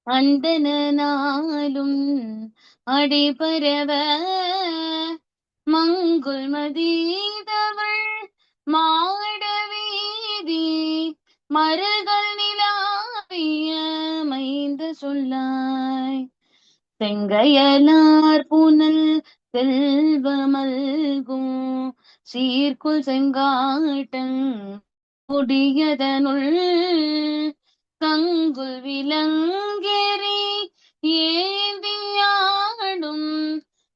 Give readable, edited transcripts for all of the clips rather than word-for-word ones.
அந்தனாலும் அடிபரவ மங்குல் மதீதவள் மாட வீதி மருகள் நிலாவிய மைந்த சொல்லாய் செங்கையலார் புனல் செல்வமல்கும் சீர்குல் செங்காட்டன் முடியதனுள் கங்குல் விலங்கேறி ஏந்தியாடும்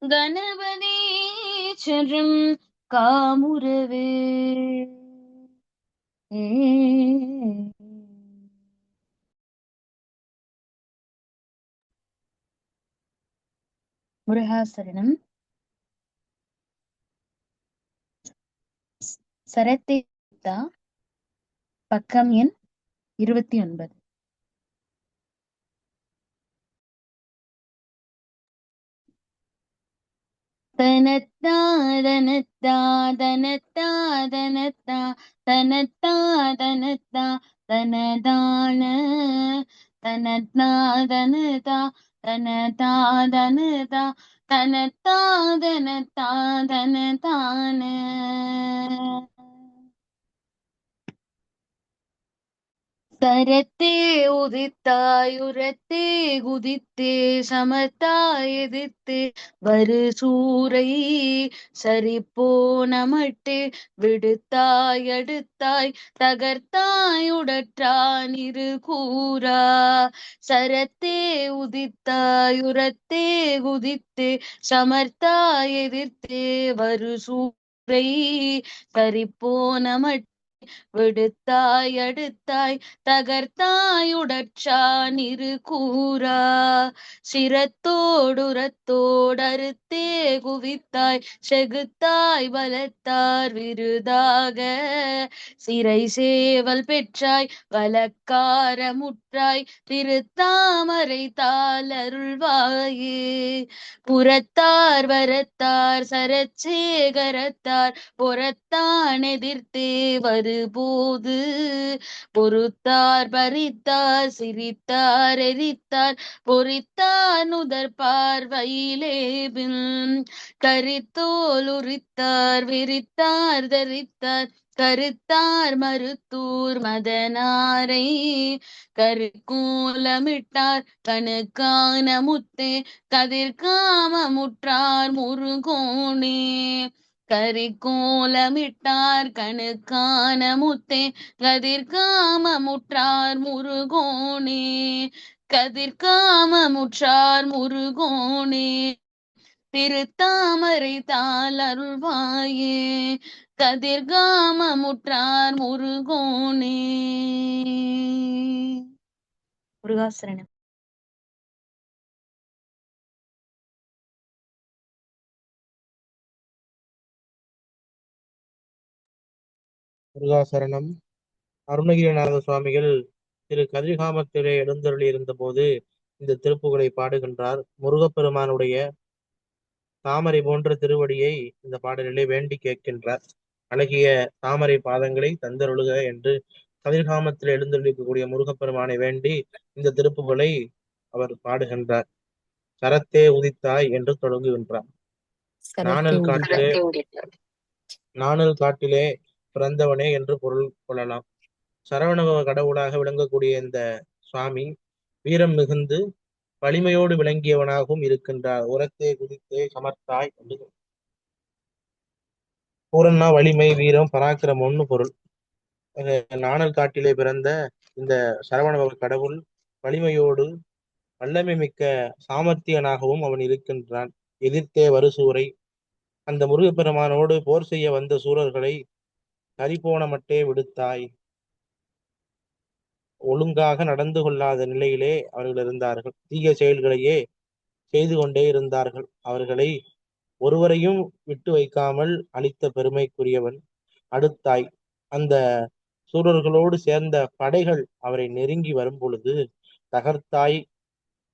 கணபதீச்சரம் காமுறவே. முருகாசரணம். சரத்தே பக்கம் எண் 29. தனத்தா தனத்தா தனத்தா தனத்தா தனத்தா தனத்தா தனதான தனத்தா தனதா தனதா தனதா தனத்தா தனதா தனதான. சரத்தே உதித்தாய் உரத்தே குதித்தே சமத்தாய் எதிர்த்தே வரு சூரை சரிப்போ நமட்டே விடுத்தாய் அடுத்தாய் தகர்த்தாய் உடற்றான் இரு கூறா. சரத்தே உதித்தாய் உரத்தே குதித்தே சமர்த்தாய் எதிர்த்தே வரு சூரை சரிப்போ நமட்டே விடுத்தாய் அடுத்தாய் தகர்த்தாய் உடற்றான் இரு கூறா. சிரத்தோடுரத்தோடறுத்தே குவித்தாய் செகுத்தாய் பலத்தார் விருதாக சிறை சேவல் பெற்றாய் வலக்காரமுற்றாய் திருத்தாமரை தாளருள்வாயே. புறத்தார் வரத்தார் சரச்சேகரத்தார் புறத்தான் எதிர்த்தே வருபோது பொறுத்தார் பறித்தார் சிரித்தார் எரித்தார் பொறித்தார் நுதற்பார் வயிலேபின் கரித்தோல் உரித்தார் விரித்தார் தரித்தார் கருத்தார் மருத்தூர் மதனாரை கருக்கூலமிட்டார் கணுக்கான முத்தே கதிர்காமமுற்றார் முருகோனே. கரிக்கோலமிட்டார் கணுக்கான முத்தே கதிர்காமமுற்றார் முருகோனே. கதிர்காமமுற்றார் முருகோனே. திருத்தாமரை தாள் அருள்வாயே. கதிர்காமமுற்றார் முருகோனே. முருகாசரணம். முருகாசரணம். அருணகிரிநாத சுவாமிகள் திரு கதிர்காமத்திலே எழுந்தருளி இருந்த போது இந்த திருப்புகளை பாடுகின்றார். முருகப்பெருமானுடைய தாமரை போன்ற திருவடியை இந்த பாடலிலே வேண்டி கேட்கின்றார். அழகிய தாமரை பாதங்களை தந்தருளுக என்று கதிர்காமத்தில் எழுந்தருளிக்கக்கூடிய முருகப்பெருமானை வேண்டி இந்த திருப்புகளை அவர் பாடுகின்றார். சரத்தே உதித்தாய் என்று தொடங்குகின்றார். நாணல் காட்டிலே பிறந்தவனே என்று பொருள் கொள்ளலாம். சரவணபவ கடவுளாக விளங்கக்கூடிய இந்த சுவாமி வீரம் மிகுந்து வலிமையோடு விளங்கியவனாகவும் இருக்கின்றார். உரத்தே குதித்தே சமர்த்தாய் என்று பூரண்ணா வலிமை வீரம் பராக்கிரமம்னு பொருள். நாணல் காட்டிலே பிறந்த இந்த சரவணபவ கடவுள் வலிமையோடு வல்லமை மிக்க சாமர்த்தியனாகவும் அவன் இருக்கின்றான். எதிர்த்தே வருசூரை, அந்த முருகப்பெருமானோடு போர் செய்ய வந்த சூரர்களை கரிபோன மட்டே விடுத்தாய். ஒழுங்காக நடந்து கொள்ளாத நிலையிலே அவர்கள் இருந்தார்கள். தீய செயல்களையே செய்து கொண்டே இருந்தார்கள். அவர்களை ஒருவரையும் விட்டு வைக்காமல் அளித்த பெருமைக்குரியவன். அடுத்தாய், அந்த சூரர்களோடு சேர்ந்த படைகள் அவரை நெருங்கி வரும் பொழுது தகர்த்தாய்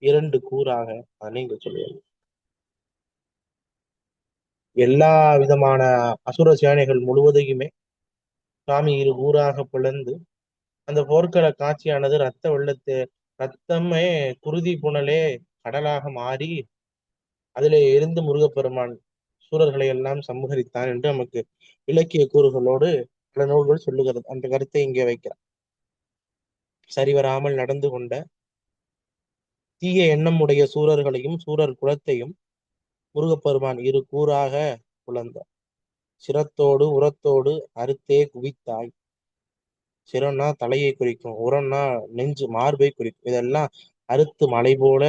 இரண்டு கூறாக. அதை நீங்க சொல்லுவாங்க. எல்லா விதமான அசுர சேனைகள் முழுவதையுமே சுவாமி இரு கூறாக பிளந்து அந்த போர்க்கள காட்சியானது ரத்தமே குருதி புனலே கடலாக மாறி அதிலே இருந்து முருகப்பெருமான் சூரர்களை எல்லாம் சம்ஹரித்தான் என்று நமக்கு இலக்கிய கூறுகளோடு பல நூல்கள் சொல்லுகிறது. அந்த கருத்தை இங்கே வைக்கிறார். சரிவராமல் நடந்து கொண்ட தீய எண்ணம் உடைய சூரர்களையும் சூரர் குலத்தையும் முருகப்பெருமான் இரு கூறாக புலந்தார். சிரத்தோடு உரத்தோடு அறுத்தே குவித்தாய். சிரம்னா தலையை குறிக்கும், உரம்னா நெஞ்சு மார்பை குறிக்கும். இதெல்லாம் அறுத்து மலை போல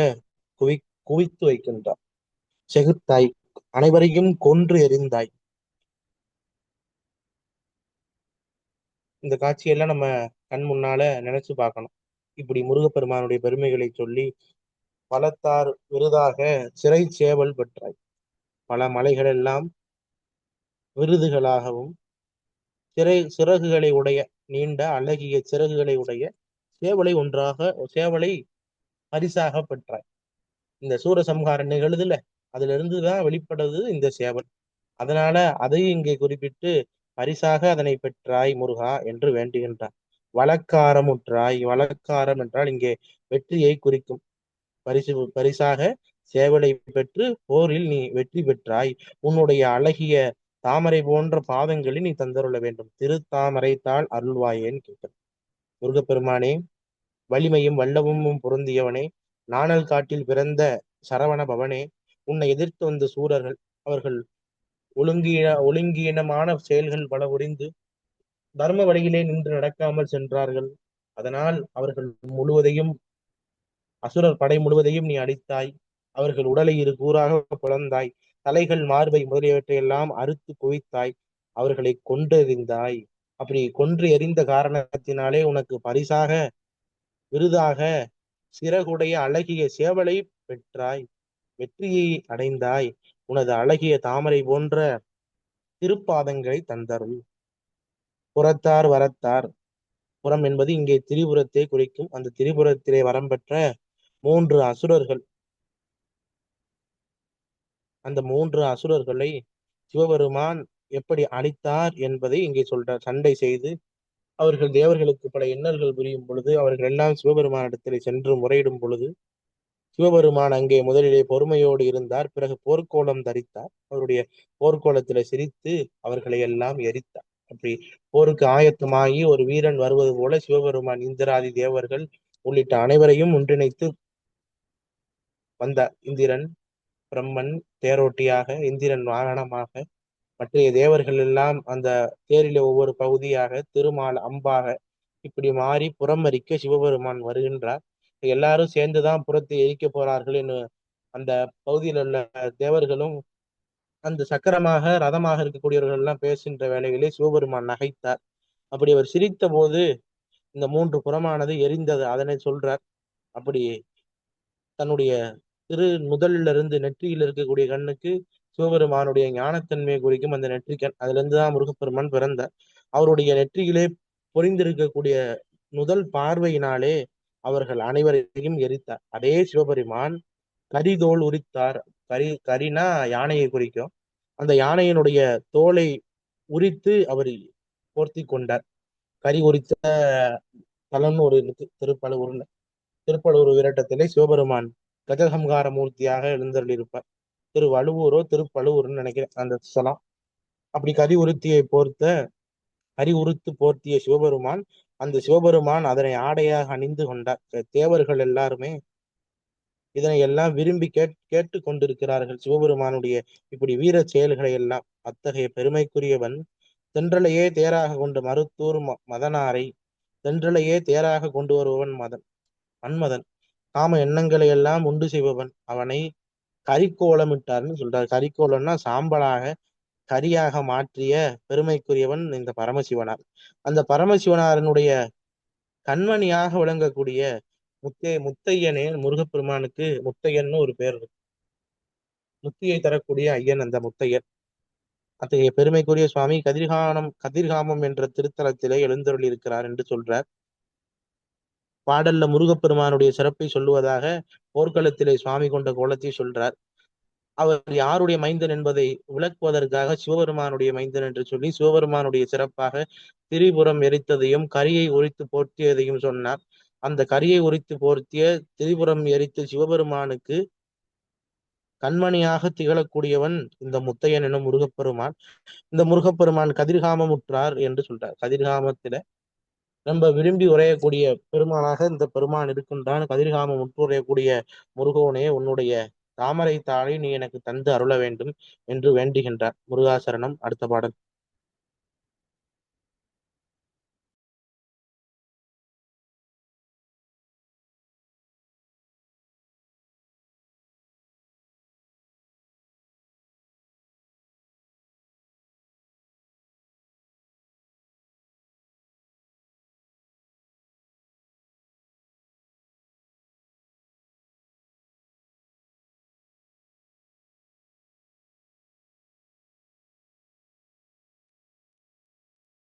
குவித்து வைக்கின்றார். செகுத்தாய், அனைவரையும் கொன்று எறிந்தாய். இந்த காட்சியெல்லாம் நம்ம கண் முன்னால நினைச்சு பார்க்கணும். இப்படி முருகப்பெருமானுடைய பெருமைகளை சொல்லி பலத்தார் விருதாக சிறை சேவல் பெற்றாய். பல மலைகள் எல்லாம் விருதுகளாகவும் சிறகுகளை உடைய நீண்ட அழகிய சிறகுகளை உடைய சேவலை பரிசாக பெற்றாய். இந்த சூரசம்ஹார நிகழுதுல அதுல இருந்துதான் வெளிப்படுது இந்த சேவல். அதனால அதையும் இங்கே குறிப்பிட்டு பரிசாக அதனை பெற்றாய் முருகா என்று வேண்டுகின்றார். வழக்காரமுற்றாய். வழக்காரம் என்றால் இங்கே வெற்றியை குறிக்கும். பரிசாக சேவலை பெற்று போரில் நீ வெற்றி பெற்றாய். உன்னுடைய அழகிய தாமரை போன்ற பாதங்களில் நீ தந்தருள வேண்டும். திருத்தாமரைத்தாள் அருள்வாயேன்னு கேட்க. முருகப்பெருமானே, வலிமையும் வல்லமும் பொருந்தியவனே, நாணல் காட்டில் பிறந்த சரவண பவனே, உன்னை எதிர்த்து வந்த சூரர்கள் அவர்கள் ஒழுங்கீனமான செயல்கள் பல புரிந்து தர்ம வழியிலே நின்று நடக்காமல் சென்றார்கள். அதனால் அவர்கள் முழுவதையும் அசுரர் படை முழுவதையும் நீ அடித்தாய். அவர்கள் உடலை இரு கூறாக பிளந்தாய். தலைகள் மார்பை முதலியவற்றையெல்லாம் அறுத்து குவித்தாய். அவர்களை கொன்றெறிந்தாய். அப்படி கொன்று எறிந்த காரணத்தினாலே உனக்கு பரிசாக விருதாக சிறகுடைய அழகிய சேவலை பெற்றாய். வெற்றியை அடைந்தாய். உனது அழகிய தாமரை போன்ற திருப்பாதங்களை தந்தருள். புறத்தார் வரத்தார். புறம் என்பது இங்கே திரிபுரத்தை குறிக்கும். அந்த திரிபுரத்திலே வரம் பெற்ற 3 அசுரர்கள். அந்த 3 அசுரர்களை சிவபெருமான் எப்படி அழித்தார் என்பதை இங்கே சொல்றார். சண்டை செய்து அவர்கள் தேவர்களுக்கு பல இன்னல்கள் புரியும் பொழுது அவர்கள் எல்லாம் சிவபெருமானிடத்திலே சென்று முறையிடும் பொழுது சிவபெருமான் அங்கே முதலிலே பொறுமையோடு இருந்தார். பிறகு போர்க்கோலம் தரித்தார். அவருடைய போர்க்கோலத்திலே சிரித்து அவர்களை எல்லாம் எரித்தார். அப்படி போருக்கு ஆயத்தமாகி ஒரு வீரன் வருவது போல சிவபெருமான் இந்திராதி தேவர்கள் உள்ளிட்ட அனைவரையும் ஒன்றிணைத்து வந்தார். இந்திரன், பிரம்மன் தேரோட்டியாக, இந்திரன் வாகனமாக, மற்ற தேவர்கள் எல்லாம் அந்த தேரில ஒவ்வொரு பகுதியாக, திருமால் அம்பாக இப்படி மாறி புறம் அரிக்க சிவபெருமான் வருகின்றார். எல்லாரும் சேர்ந்துதான் புறத்தை எரிக்க போறார்கள் என்று அந்த பகுதியில் உள்ள தேவர்களும் அந்த சக்கரமாக ரதமாக இருக்கக்கூடியவர்கள் எல்லாம் பேசுகின்ற வேளையிலே சிவபெருமான் நகைத்தார். அப்படி அவர் சிரித்த போது இந்த 3 புறமானது எரிந்தது. அதனை சொல்றார். அப்படி தன்னுடைய முதல்ல இருந்து நெற்றியில் இருக்கக்கூடிய கண்ணுக்கு சிவபெருமானுடைய ஞானத்தன்மையை குறிக்கும் அந்த நெற்றிக்கண். அதுல இருந்துதான் முருகப்பெருமான் பிறந்தார். அவருடைய நெற்றியிலே பொறிந்திருக்கக்கூடிய முதல் பார்வையினாலே அவர்கள் அனைவரையும் எரித்தார். அதே சிவபெருமான் கரிதோல் உரித்தார். கரினா யானையை குறிக்கும். அந்த யானையினுடைய தோலை உரித்து அவர் போர்த்தி கொண்டார். கரி உரித்த தலம்னு ஒரு திருப்பலூர் விரட்டத்திலே சிவபெருமான் கஜசம்ஹார மூர்த்தியாக எழுந்தருளிருப்பார். திருவழுவூரோ திருப்பழுவூர்னு நினைக்கிறேன் அந்த ஸ்தலம். அப்படி கரி உறுத்து போர்த்திய சிவபெருமான், அந்த சிவபெருமான் அதனை ஆடையாக அணிந்து கொண்டார். தேவர்கள் எல்லாருமே இதனை எல்லாம் விரும்பி கேட்டு கொண்டிருக்கிறார்கள். சிவபெருமானுடைய இப்படி வீர செயல்களை எல்லாம். அத்தகைய பெருமைக்குரியவன் தென்றலையே தேராக கொண்டு மருத்தூர் மதனாரை தென்றலையே தேராக கொண்டு வருபவன் மன்மதன். காம எண்ணங்களை எல்லாம் உண்டு செய்பவன். அவனை கரிக்கோலமிட்டார்னு சொல்றார். கரிக்கோலம்னா சாம்பலாக கரியாக மாற்றிய பெருமைக்குரியவன் இந்த பரமசிவனார். அந்த பரமசிவனாரனுடைய கண்மணியாக விளங்கக்கூடிய முத்தையனே முருகப்பெருமானுக்கு முத்தையன்னு ஒரு பேர் இருக்கு. முத்தியை தரக்கூடிய ஐயன் அந்த முத்தையன். அத்தகைய பெருமைக்குரிய சுவாமி கதிர்காமம் என்ற திருத்தலத்திலே எழுந்தருளி இருக்கிறார் என்று சொல்றார். பாடல்ல முருகப்பெருமானுடைய சிறப்பை சொல்லுவதாக போர்க்களத்திலே சுவாமி கொண்ட கோலத்தை சொல்றார். அவர் யாருடைய மைந்தன் என்பதை விளக்குவதற்காக சிவபெருமானுடைய மைந்தன் என்று சொல்லி சிவபெருமானுடைய சிறப்பாக திரிபுரம் எரித்ததையும் கரியை உரித்து போர்த்தியதையும் சொன்னார். அந்த கரியை உரித்து போர்த்திய திரிபுரம் எரித்த சிவபெருமானுக்கு கண்மணியாக திகழக்கூடியவன் இந்த முத்தையன் எனும் முருகப்பெருமான். இந்த முருகப்பெருமான் கதிர்காமமுற்றார் என்று சொல்றார். கதிர்காமத்தில ரொம்ப விரும்பி உரையக்கூடிய பெருமானாக இந்த பெருமான் இருக்கின்றான். கதிர்காமம் முற்றுரையக்கூடிய முருகோனே, உன்னுடைய தாமரை தாளை நீ எனக்கு தந்து அருள வேண்டும் என்று வேண்டுகின்றார். முருகாசரணம். அடுத்த பாடல்.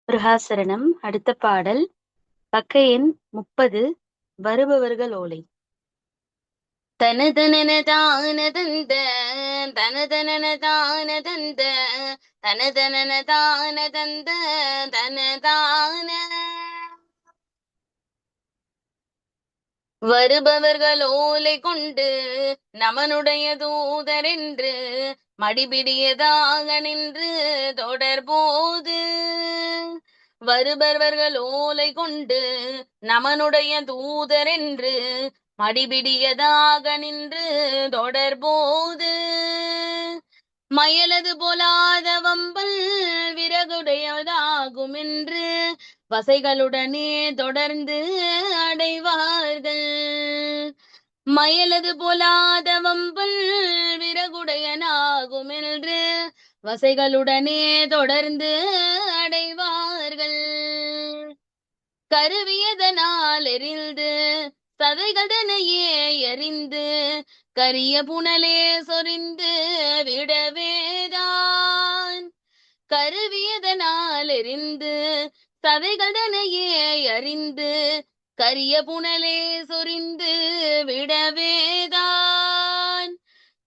முருகாசரணம். அடுத்த பாடல் பக்க எண் 30. வருபவர்கள் ஓலை. தனதனன தானதந்த தனதனன தானதந்த தனதனன தானதந்த தனதான வருபவர்கள் ஓலை கொண்டு நமனுடைய தூதர் என்று மடிபிடியதாக நின்று தொடர்போது. வருபவர்கள் ஓலை கொண்டு நமனுடைய தூதர் என்று மடிபிடியதாக நின்று தொடர்போது. மயலது போலாத வம்பல் விறகுடையதாகும் என்று வசைகளுடனே தொடர்ந்து அடைவார்கள். மயலது போலாத வம்பல் விறகுடையனாகும் என்று வசைகளுடனே தொடர்ந்து அடைவார்கள். கருவியதனால் எரிந்து சதைகதனையே எறிந்து கரிய புனலே சொரிந்து விடவேதான். கருவியதனால் எரிந்து சதைகதனையே அறிந்து கரிய புனலே சொரிந்து விடவேதான்.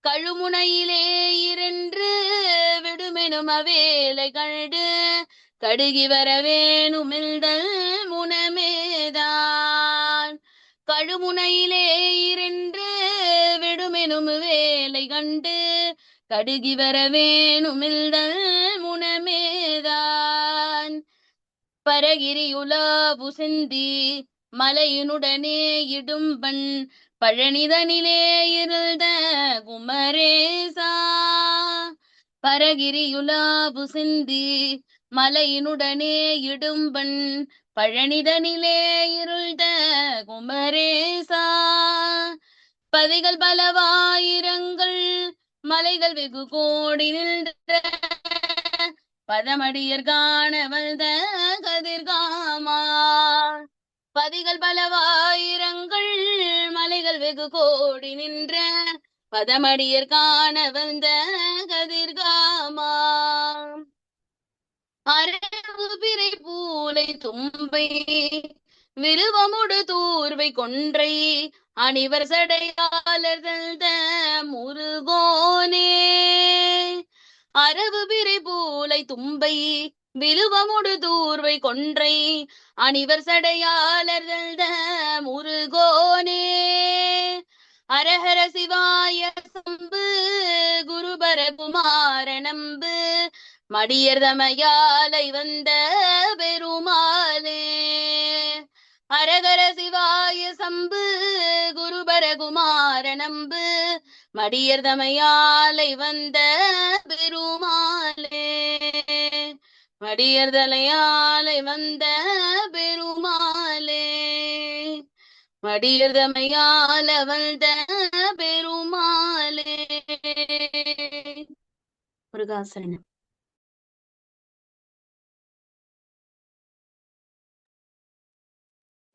கழுமுனையிலே இரண்டு விடுமெனும் அவேலை கண்டு கடுகி வரவேணுமிழ்தல் முனமேதான். கழுமுனையிலே இரண்டு விடுமெனும் வேலை கண்டு கடுகி வரவேணுமிழ்தல் முனமேதான். பரகிரியுலாவு சிந்தி மலையினுடனே இடும்பன் பழனிதனிலே இருந்த குமரேசா. பரகிரியுலாவு சிந்தி மலையினுடனே இடும்பன் பழனிதனிலே இருந்த குமரேசா. பதிகள் பலவாயிரங்கள் மலைகள் வெகு கோடி நின்ற பதமடியர் காண வந்த கதிர்காமா. பதிகள் பலவாயிரங்கள் மலைகள் வெகு கோடி நின்ற பதமடியர் காண வந்த கதிர்காமா. அரவு பிறை பூலை தும்பை விருவமுடு தூர்வை கொன்றை அணிவர் சடையாளர் தந்த முருகோனே. அரவு பிறை பூலை தும்பை விழுவமுடு தூர்வை கொன்றை அணிவர் சடையாளர் தந்த முருகோனே. அரஹர சிவாய சம்பு குருபர குமார நம்பு மடியர் தமையாலை வந்த பெருமாளே. அரகர சிவாய சம்பு குருபர குமார நம்பு மடியர் தமையாலை வந்த பெருமாளே. மடியர் தலையாலை வந்த பெருமாளே. மடியர் தமையால வந்த பெருமாளே. முருகாசரணம்.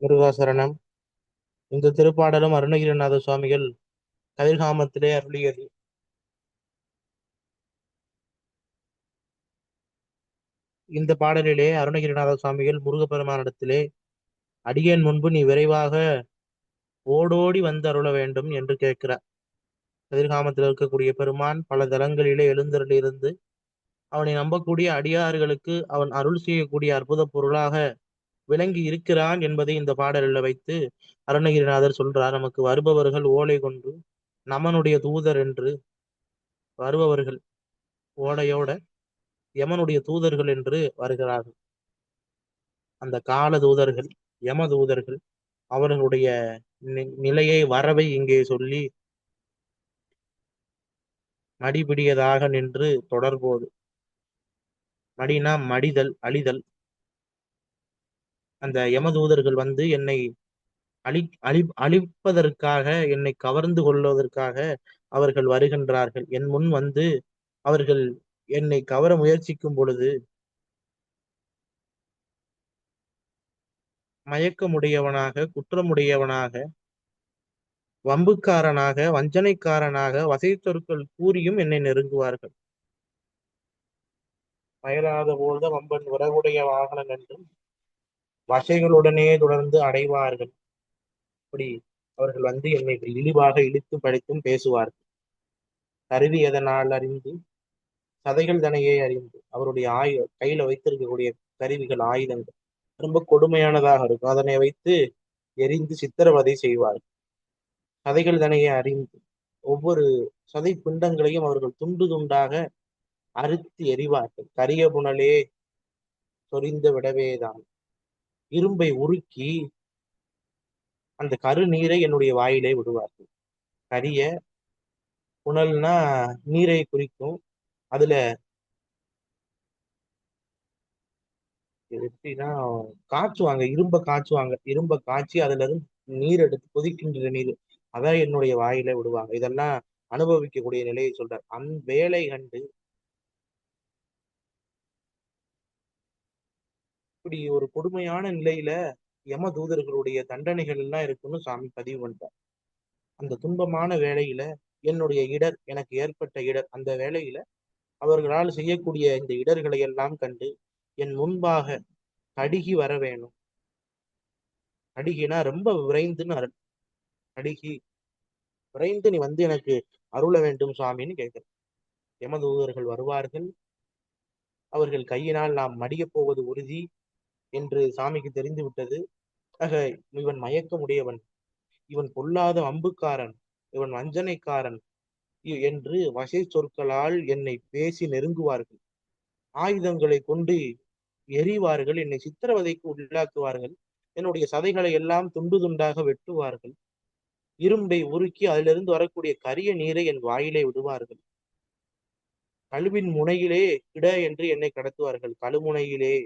முருகாசரணம். இந்த திருப்பாடலும் அருணகிரிநாத சுவாமிகள் கதிர்காமத்திலே அருளியது. இந்த பாடலிலே அருணகிரிநாத சுவாமிகள் முருகப்பெருமானிடத்திலே அடியேன் முன்பு நீ விரைவாக ஓடோடி வந்து அருள வேண்டும் என்று கேட்கிறார். கதிர்காமத்தில் இருக்கக்கூடிய பெருமான் பல தலங்களிலே எழுந்தருளிருந்து அவனை நம்பக்கூடிய அடியார்களுக்கு அவன் அருள் செய்யக்கூடிய அற்புத பொருளாக விளங்கி இருக்கிறான் என்பதை இந்த பாடலில் வைத்து அருணகிரிநாதர் சொல்றார். நமக்கு வருபவர்கள் ஓலை கொண்டு நமனுடைய தூதர் என்று வருபவர்கள் ஓலையோட யமனுடைய தூதர்கள் என்று வருகிறார்கள். அந்த கால தூதர்கள், யம தூதர்கள் அவர்களுடைய நிலையை வரவை இங்கே சொல்லி மடிபிடியதாக நின்று தொடர்போது. மடினா மடிதல், அழிதல். அந்த யமதூதர்கள் வந்து என்னை அழிப்பதற்காக, என்னை கவர்ந்து கொள்வதற்காக அவர்கள் வருகின்றார்கள். என் முன் வந்து அவர்கள் என்னை கவர முயற்சிக்கும் பொழுது மயக்கமுடையவனாக, குற்றமுடையவனாக, வம்புக்காரனாக, வஞ்சனைக்காரனாக வசை சொற்கள் கூறியும் என்னை நெருங்குவார்கள். வயலாத போத வம்பன் உறவுடைய வாகனம் என்றும் வசைகளுடனே தொடர்ந்து அடைவார்கள். அப்படி அவர்கள் வந்து என்னை இழிவாக இழுத்து படைத்தும் பேசுவார்கள். கருவி எதனால் அறிந்து சதைகள் தனையே அறிந்து. அவருடைய கையில வைத்திருக்கக்கூடிய கருவிகள், ஆயுதங்கள் ரொம்ப கொடுமையானதாக இருக்கும். அதனை வைத்து எரிந்து சித்திரவதை செய்வார்கள். சதைகள் தனையே அறிந்து ஒவ்வொரு சதை பிண்டங்களையும் அவர்கள் துண்டு துண்டாக அறுத்து எறிவார்கள். கரிய புனலே சொரிந்து விடவேதான். இரும்பை உருக்கி அந்த கருநீரை என்னுடைய வாயிலே விடுவார்கள். கரிய புனல்னா நீரை குறிக்கும். அதுல எப்படின்னா காய்ச்சுவாங்க, இரும்ப காய்ச்சி அதுல இருந்து நீர் எடுத்து கொதிக்கின்ற நீர், அதான் என்னுடைய வாயில விடுவாங்க. இதெல்லாம் அனுபவிக்கக்கூடிய நிலையை சொல்றார். அந்த வேலை கண்டு இப்படி ஒரு கொடுமையான நிலையில யம தூதர்களுடைய தண்டனைகள் எல்லாம் இருக்குன்னு சாமி பதிவு பண்றார். அந்த துன்பமான வேலையில என்னுடைய இடர், எனக்கு ஏற்பட்ட இடர், அந்த வேலையில அவர்களால் செய்யக்கூடிய இந்த இடர்களை எல்லாம் கண்டு என் முன்பாக கடுகி வர வேணும். கடுகினா ரொம்ப விரைந்துன்னு அருள். கடுகி விரைந்து நீ வந்து எனக்கு அருள வேண்டும் சுவாமின்னு கேட்கிறேன். யமதூதர்கள் வருவார்கள். அவர்கள் கையினால் நாம் மடியப் போவது உறுதி என்று சாமிக்கு தெரிந்து விட்டது. ஆக இவன் மயக்கமுடையவன், இவன் பொல்லாத அம்புக்காரன், இவன் வஞ்சனைக்காரன் என்று வசை சொற்களால் என்னை பேசி நெருங்குவார்கள். ஆயுதங்களை கொண்டு எறிவார்கள். என்னை சித்திரவதைக்கு உள்ளாக்குவார்கள். என்னுடைய சதைகளை எல்லாம் துண்டு துண்டாக வெட்டுவார்கள். இரும்பை உருக்கி அதிலிருந்து வரக்கூடிய கரிய நீரை என் வாயிலே விடுவார்கள். கழுவின் முனையிலே கிட என்று என்னை கடத்துவார்கள். கழுமுனையிலே,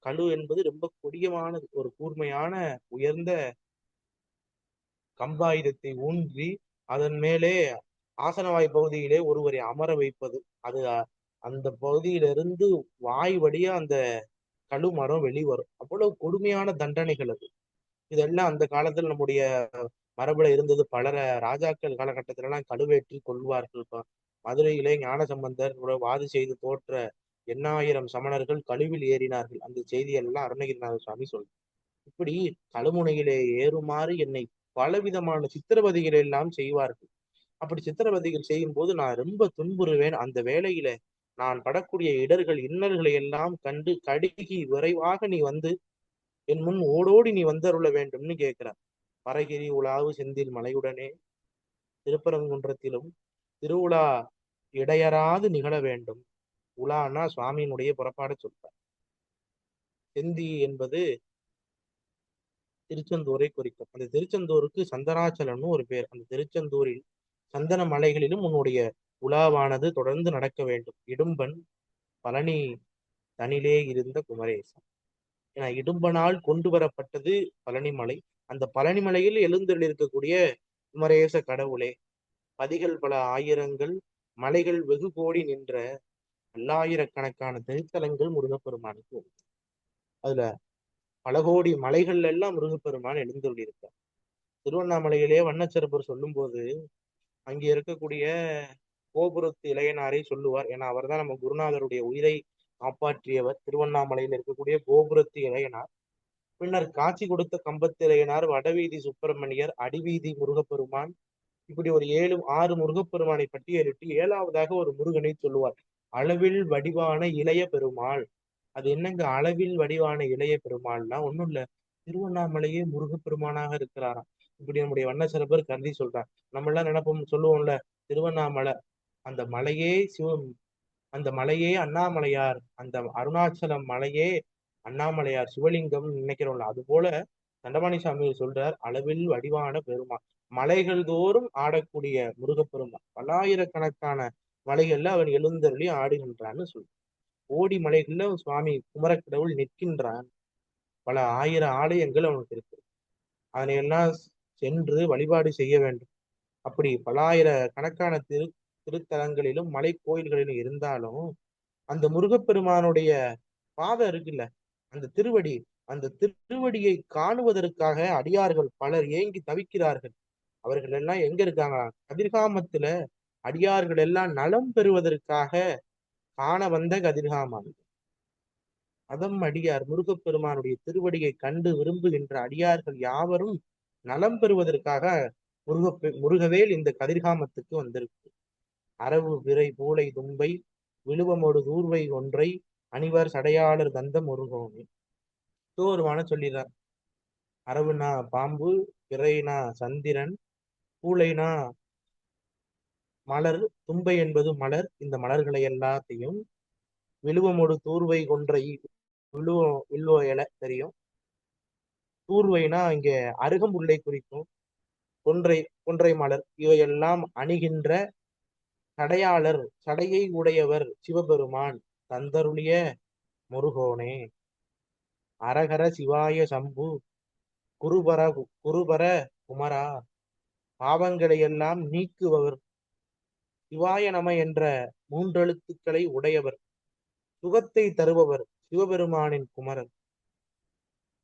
கழு என்பது ரொம்ப கொடியமான ஒரு கூர்மையான உயர்ந்த கம்பாயுதத்தை ஊன்றி அதன் மேலே ஆசனவாய் பகுதியிலே ஒருவரை அமர வைப்பது. அது அந்த பகுதியிலிருந்து வாய் வழியா அந்த கழுமரம் வெளிவரும். அவ்வளவு கொடுமையான தண்டனைகள் அது. இதெல்லாம் அந்த காலத்தில் நம்முடைய மரபுல இருந்தது. பலர ராஜாக்கள் காலகட்டத்தில எல்லாம் கழுவேற்றி கொள்வார்கள். மதுரையிலே ஞானசம்பந்தர் வாது செய்து தோற்ற எண்ணாயிரம் சமணர்கள் கழுவில் ஏறினார்கள். அந்த செய்தியெல்லாம் அருணகிரிநாத சுவாமி சொல்றார். இப்படி கழுமுனையிலே ஏறுமாறு என்னை பலவிதமான சித்திரவதைகள் எல்லாம் செய்வார்கள். அப்படி சித்திரவதைகள் செய்யும் போது நான் ரொம்ப துன்புறுவேன். அந்த வேளையில நான் படக்கூடிய இடர்கள், இன்னல்களை எல்லாம் கண்டு கடுகி விரைவாக நீ வந்து என் முன் ஓடோடி நீ வந்தருள வேண்டும்னு கேட்கிறார். பரகிரி உலாவு செந்தில் மலையுடனே திருப்பரங்குன்றத்திலும் திருவுலா இடையறாது நிகழ வேண்டும். உலான்னா சுவாமியினுடைய புறப்பாடு சொல்றார். செந்தி என்பது திருச்செந்தூரை குறிக்கும். அந்த திருச்செந்தூருக்கு சந்தனாச்சலம்னு ஒரு பேர். அந்த திருச்செந்தூரில் சந்தன மலைகளிலும் உன்னுடைய உலாவானது தொடர்ந்து நடக்க வேண்டும். இடும்பன் பழனி தனிலே இருந்த குமரேசன். ஏன்னா இடும்பனால் கொண்டு வரப்பட்டது பழனிமலை. அந்த பழனிமலையில் எழுந்தருளிருக்கக்கூடிய குமரேச கடவுளே, பதிகள் பல ஆயிரங்கள், மலைகள் வெகு கோடி நின்ற பல்லாயிரக்கணக்கான திருத்தலங்கள் முருகப்பெருமானுக்கு. அதுல பல கோடி மலைகள் எல்லாம் முருகப்பெருமான் எழுந்தருளியிருக்கார். திருவண்ணாமலையிலே வண்ணச்சிறப்பர் சொல்லும் போது அங்கே இருக்கக்கூடிய கோபுரத்து இளையனாரை சொல்லுவார். ஏன்னா அவர் தான் நம்ம குருநாதருடைய உயிரை காப்பாற்றியவர். திருவண்ணாமலையில் இருக்கக்கூடிய கோபுரத்து இளையனார். பின்னர் காட்சி கொடுத்த கம்பத்து இளையனார், வடவீதி சுப்பிரமணியர், அடிவீதி முருகப்பெருமான், இப்படி ஒரு 6 முருகப்பெருமானை பட்டியலிட்டு 7வதாக ஒரு முருகனை சொல்லுவார். அளவில் வடிவான இளைய பெருமாள். அது என்னங்க அளவில் வடிவான இளைய பெருமாள்னா ஒண்ணும் இல்ல. திருவண்ணாமலையே முருகப்பெருமானாக இருக்கிறாராம். இப்படி நம்முடைய வண்ண சில பேர் கருதி சொல்றாங்க. நம்ம எல்லாம் நினைப்போம் சொல்லுவோம்ல, திருவண்ணாமலை அந்த மலையே அந்த மலையே அண்ணாமலையார், அந்த அருணாச்சலம் மலையே அண்ணாமலையார் சிவலிங்கம் நினைக்கிறோம்ல. அது போல தண்டபாணி சாமி சொல்றார், அளவில் வடிவான பெருமாள். மலைகள் தோறும் ஆடக்கூடிய முருகப்பெருமான். பல்லாயிரக்கணக்கான மலைகள்ல அவன் எழுந்தருளி ஆடுகின்றான்னு சொல்றான். கோடி மலைகள்ல சுவாமி குமரக்கடவுள் நிற்கின்றான். பல ஆயிரம் ஆலயங்கள் அவனுக்கு இருக்கு. அதனையெல்லாம் சென்று வழிபாடு செய்ய வேண்டும். அப்படி பல்லாயிரக்கணக்கான திருத்தலங்களிலும் மலை கோயில்களிலும் இருந்தாலும் அந்த முருகப்பெருமானுடைய பாதம் இருக்குல்ல, அந்த திருவடி, அந்த திருவடியை காணுவதற்காக அடியார்கள் பலர் ஏங்கி தவிக்கிறார்கள். அவர்கள் எல்லாம் எங்க இருக்காங்க? கதிர்காமத்துல அடியார்கள் எல்லாம் நலம் பெறுவதற்காக காண வந்த கதிர்காமம். அதம் அடியார் முருகப்பெருமானுடைய திருவடியை கண்டு விரும்புகின்ற அடியார்கள் யாவரும் நலம் பெறுவதற்காக முருகவேல் இந்த கதிர்காமத்துக்கு வந்திருக்கு. அரவு விரை பூளை தும்பை விழுவமோடு தூர்வை ஒன்றை அணிவர் சடையாளர் தந்த முருகோனே. தோருமான சொல்லிடுறார். அரவுனா பாம்பு, பிறைனா சந்திரன், பூளைனா மலர், தும்பை என்பது மலர். இந்த மலர்களை எல்லாத்தையும் விழுவமோடு தூர்வை கொன்றை, வில்வ இலை தெரியும். தூர்வைனா இங்க அருகம்புல்லை குறிக்கும். கொன்றை மலர் இவையெல்லாம் அணிகின்ற சடையாளர், சடையை உடையவர் சிவபெருமான் தந்தருளிய முருகோனே. அரகர சிவாய சம்பு குருபர குமரா. பாவங்களை எல்லாம் நீக்குபவர். சிவாய நம என்ற 3 எழுத்துக்களை உடையவர். சுகத்தை தருபவர் சிவபெருமானின் குமரன்.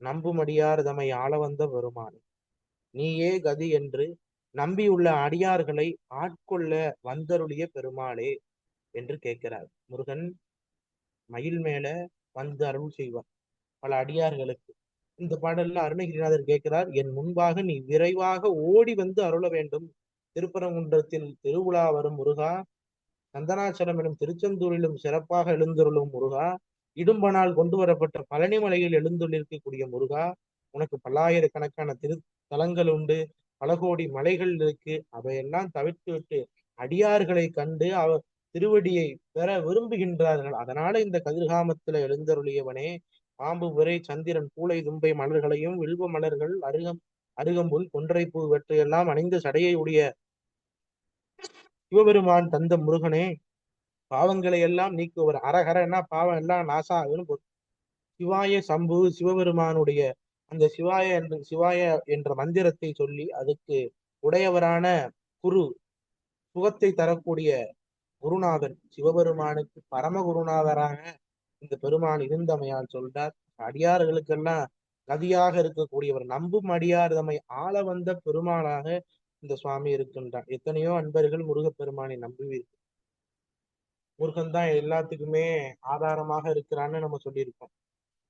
நம்புமடியார் தமை ஆள வந்த பெருமான். நீயே கதி என்று நம்பியுள்ள அடியார்களை ஆட்கொள்ள வந்தருளிய பெருமாளே என்று கேட்கிறார். முருகன் மயில் மேல வந்து அருள் செய்வார் பல அடியார்களுக்கு. இந்த பாடல்ல அருணகிரிநாதர் கேட்கிறார், என் முன்பாக நீ விரைவாக ஓடி வந்து அருள வேண்டும். திருப்பரங்குன்றத்தில் திருவிழா வரும் முருகா, சந்தனாச்சலம் எனும் திருச்செந்தூரிலும் சிறப்பாக எழுந்தருளும் முருகா, இடும்பனால் கொண்டு வரப்பட்ட பழனிமலையில் எழுந்துள்ளிருக்கக்கூடிய முருகா, உனக்கு பல்லாயிரக்கணக்கான திருத்தலங்கள் உண்டு, பல கோடி மலைகள் இருக்கு. அவையெல்லாம் தவிர்த்து விட்டு அடியார்களை கண்டு அவர் திருவடியை பெற விரும்புகின்றார்கள். அதனால இந்த கதிர்காமத்துல எழுந்தருளியவனே, பாம்பு விரை சந்திரன் பூளை தும்பை மலர்களையும் வில்வ மலர்கள் அருகம்புல் கொன்றைப்பூ இவற்றையெல்லாம் அணிந்த சடையை உடைய சிவபெருமான் தந்த முருகனே, பாவங்களை எல்லாம் நீக்குவர். அரகரன்னா பாவம் எல்லாம் நாசாகுன்னு. சிவாய சம்பு சிவபெருமானுடைய அந்த சிவாய என்ற மந்திரத்தை சொல்லி அதுக்கு உடையவரான குரு, சுகத்தை தரக்கூடிய குருநாதன் சிவபெருமானுக்கு பரம குருநாதராக இந்த பெருமான் இருந்தமையால் சொல்றார். அடியார்களுக்கெல்லாம் கதியாக இருக்கக்கூடியவர், நம்பும் அடியார் தம்மை ஆள வந்த பெருமாளாக இந்த சுவாமி இருக்கின்றார். எத்தனையோ அன்பர்கள் முருகப்பெருமானை நம்புவீர்கள். முருகன் தான் எல்லாத்துக்குமே ஆதாரமாக இருக்கிறான்னு நம்ம சொல்லியிருக்கோம்.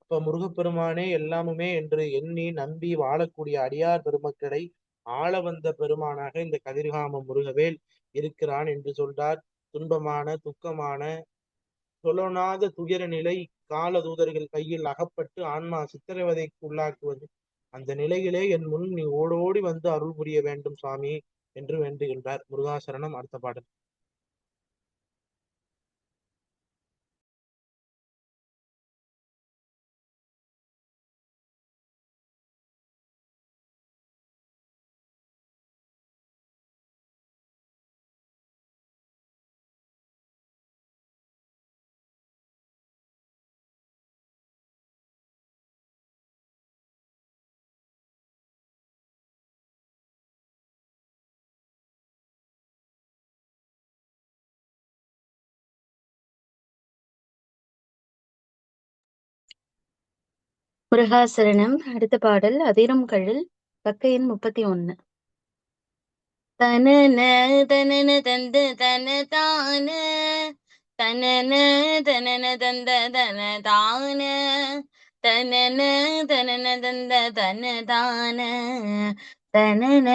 அப்ப முருகப்பெருமானே எல்லாமுமே என்று எண்ணி நம்பி வாழக்கூடிய அடியார் பெருமக்களை ஆள வந்த பெருமானாக இந்த கதிர்காம முருகவேல் இருக்கிறான் என்று சொல்றார். துன்பமான துக்கமான சொல்லொணாத துயர நிலை கால தூதர்கள் கையில் அகப்பட்டு ஆன்மா சித்திரவதைக்கு உள்ளாக்குவது, அந்த நிலையிலே என் முன் நீ ஓடோடி வந்து அருள் புரிய வேண்டும் சுவாமி என்று வேண்டுகின்றார். முருகாசரணம். அடுத்த பாடல். முருகாசரணம். அடுத்த பாடல் அதிரும் கழல், பக்க எண் 31. தனன தனன தந்த தன தான தனன தனன தந்த தன தான தனன தனன தந்த தன தான தனன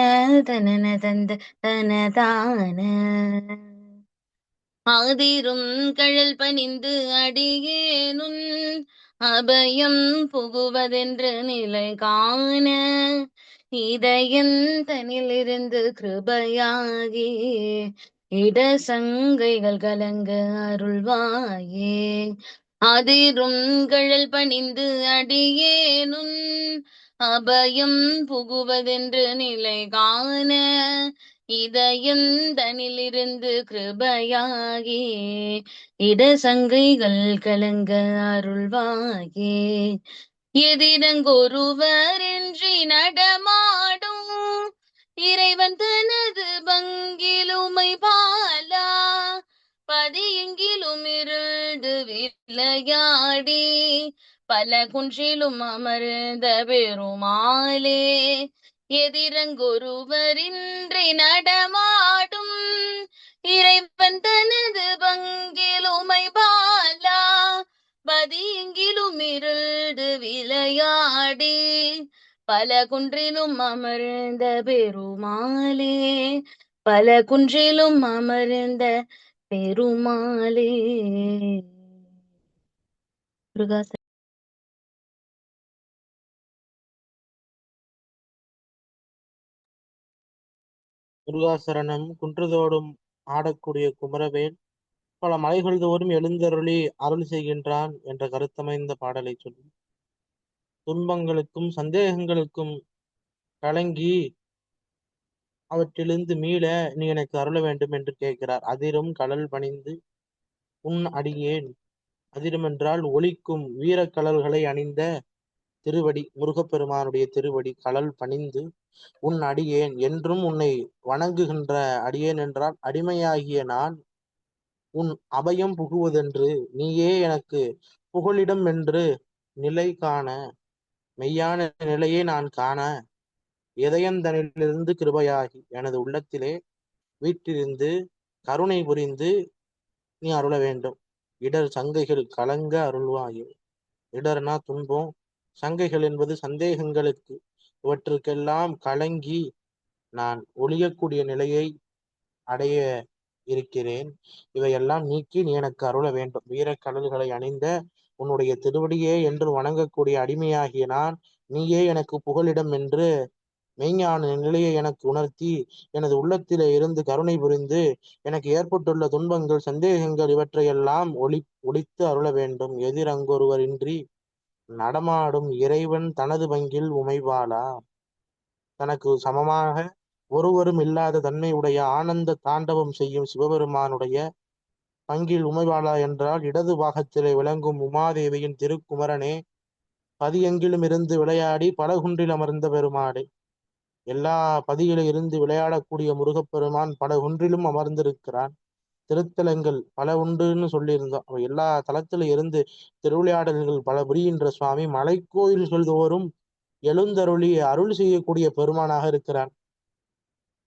தனன தந்த தனதான. ஆதிரும் கழல் பணிந்து அடியேனுன் அபயம் புகுவதென்று நிலை காண இதயன் தனிலிருந்து கிருபையாகி இடசங்கைகள் கலங்க அருள்வாயே. அதிரும் கழல் பணிந்து அடியேனுன் அபயம் புகுவதென்று நிலை காண இதயம் தனிலிருந்து கிருபையாகி இடசங்கைகள் கலங்க அருள்வாயே. எதிரங்கொருவரின்றி நடமாடும் இறைவன் தனது பங்கிலுமை பாலா பதியெங்கிலும் இருள்து விளையாடி பல குன்றிலும் அமர்ந்த பெருமாளே. எதிரங்கொருவரின்றி நடமாடும் இறைவன் தனது பங்கிலுமை பாலா பதியெங்கிலும் இருள்து விளையாடி பல குன்றிலும் அமர்ந்த பெருமாளே. பல குன்றிலும் அமர்ந்த பெருமாளே. முருகா முருகாசரணம். குன்றுதோறும் ஆடக்கூடிய குமரவேல் பல மலைகள் தோறும் எழுந்தருளி அருள் செய்கின்றான் என்ற கருத்தமைந்த பாடலை சொல்லி துன்பங்களுக்கும் சந்தேகங்களுக்கும் கலங்கி அவற்றிலிருந்து மீள நீ எனக்கு அருள வேண்டும் என்று கேட்கிறார். அதிரும் கடல் பணிந்து உன் அடியேன். அதிரும் என்றால் ஒலிக்கும் வீரக்கழல்களை அணிந்த திருவடி, முருகப்பெருமானுடைய திருவடி. கடல் பணிந்து உன் அடியேன், என்றும் உன்னை வணங்குகின்ற அடியேன் என்றால் அடிமையாகிய நான் உன் அபயம் புகுவதென்று நீயே எனக்கு புகலிடம் என்று நிலை காண, மெய்யான நிலையை நான் காண இதயந்தனிலிருந்து கிருபையாகி எனது உள்ளத்திலே வீற்றிருந்து கருணை புரிந்து நீ அருள வேண்டும். இடர் சங்கைகள் கலங்க அருள்வாயே. இடர்னா துன்பம், சங்கைகள் என்பது சந்தேகங்களுக்கு. இவற்றுக்கெல்லாம் கலங்கி நான் ஒழியக்கூடிய நிலையை அடைய இருக்கிறேன். இவையெல்லாம் நீக்கி நீ எனக்கு அருள வேண்டும். வீரக்கடல்களை அணிந்த உன்னுடைய திருவடியே என்று வணங்கக்கூடிய அடிமையாகிய நான் நீயே எனக்கு புகலிடம் என்று மெய்ஞான நிலையை எனக்கு உணர்த்தி எனது உள்ளத்திலே இருந்து கருணை புரிந்து எனக்கு ஏற்பட்டுள்ள துன்பங்கள் சந்தேகங்கள் இவற்றையெல்லாம் ஒழித்து அருள வேண்டும். எதிரங்கொருவரின்றி நடமாடும் இறைவன் தனது பங்கில் உமைவாளா. தனக்கு சமமாக ஒருவரும் இல்லாத தன்மை உடைய ஆனந்த தாண்டவம் செய்யும் சிவபெருமானுடைய பங்கில் உமைவாளா என்றால் இடது பாகத்திலே விளங்கும் உமாதேவியின் திருக்குமரனே. பதியெங்கிலும் இருந்து விளையாடி பல குன்றில் அமர்ந்த பெருமாடே. எல்லா பதியிலும் இருந்து விளையாடக்கூடிய முருகப்பெருமான் பல குன்றிலும் அமர்ந்திருக்கிறான். திருத்தலங்கள் பல உண்டுன்னு சொல்லியிருந்தோம். அவ எல்லா தலத்தில இருந்து திருவிளையாடல்கள் பல புரிகின்ற சுவாமி மலைக்கோயில்கள் தோறும் எழுந்தருளி அருள் செய்யக்கூடிய பெருமானாக இருக்கிறான்.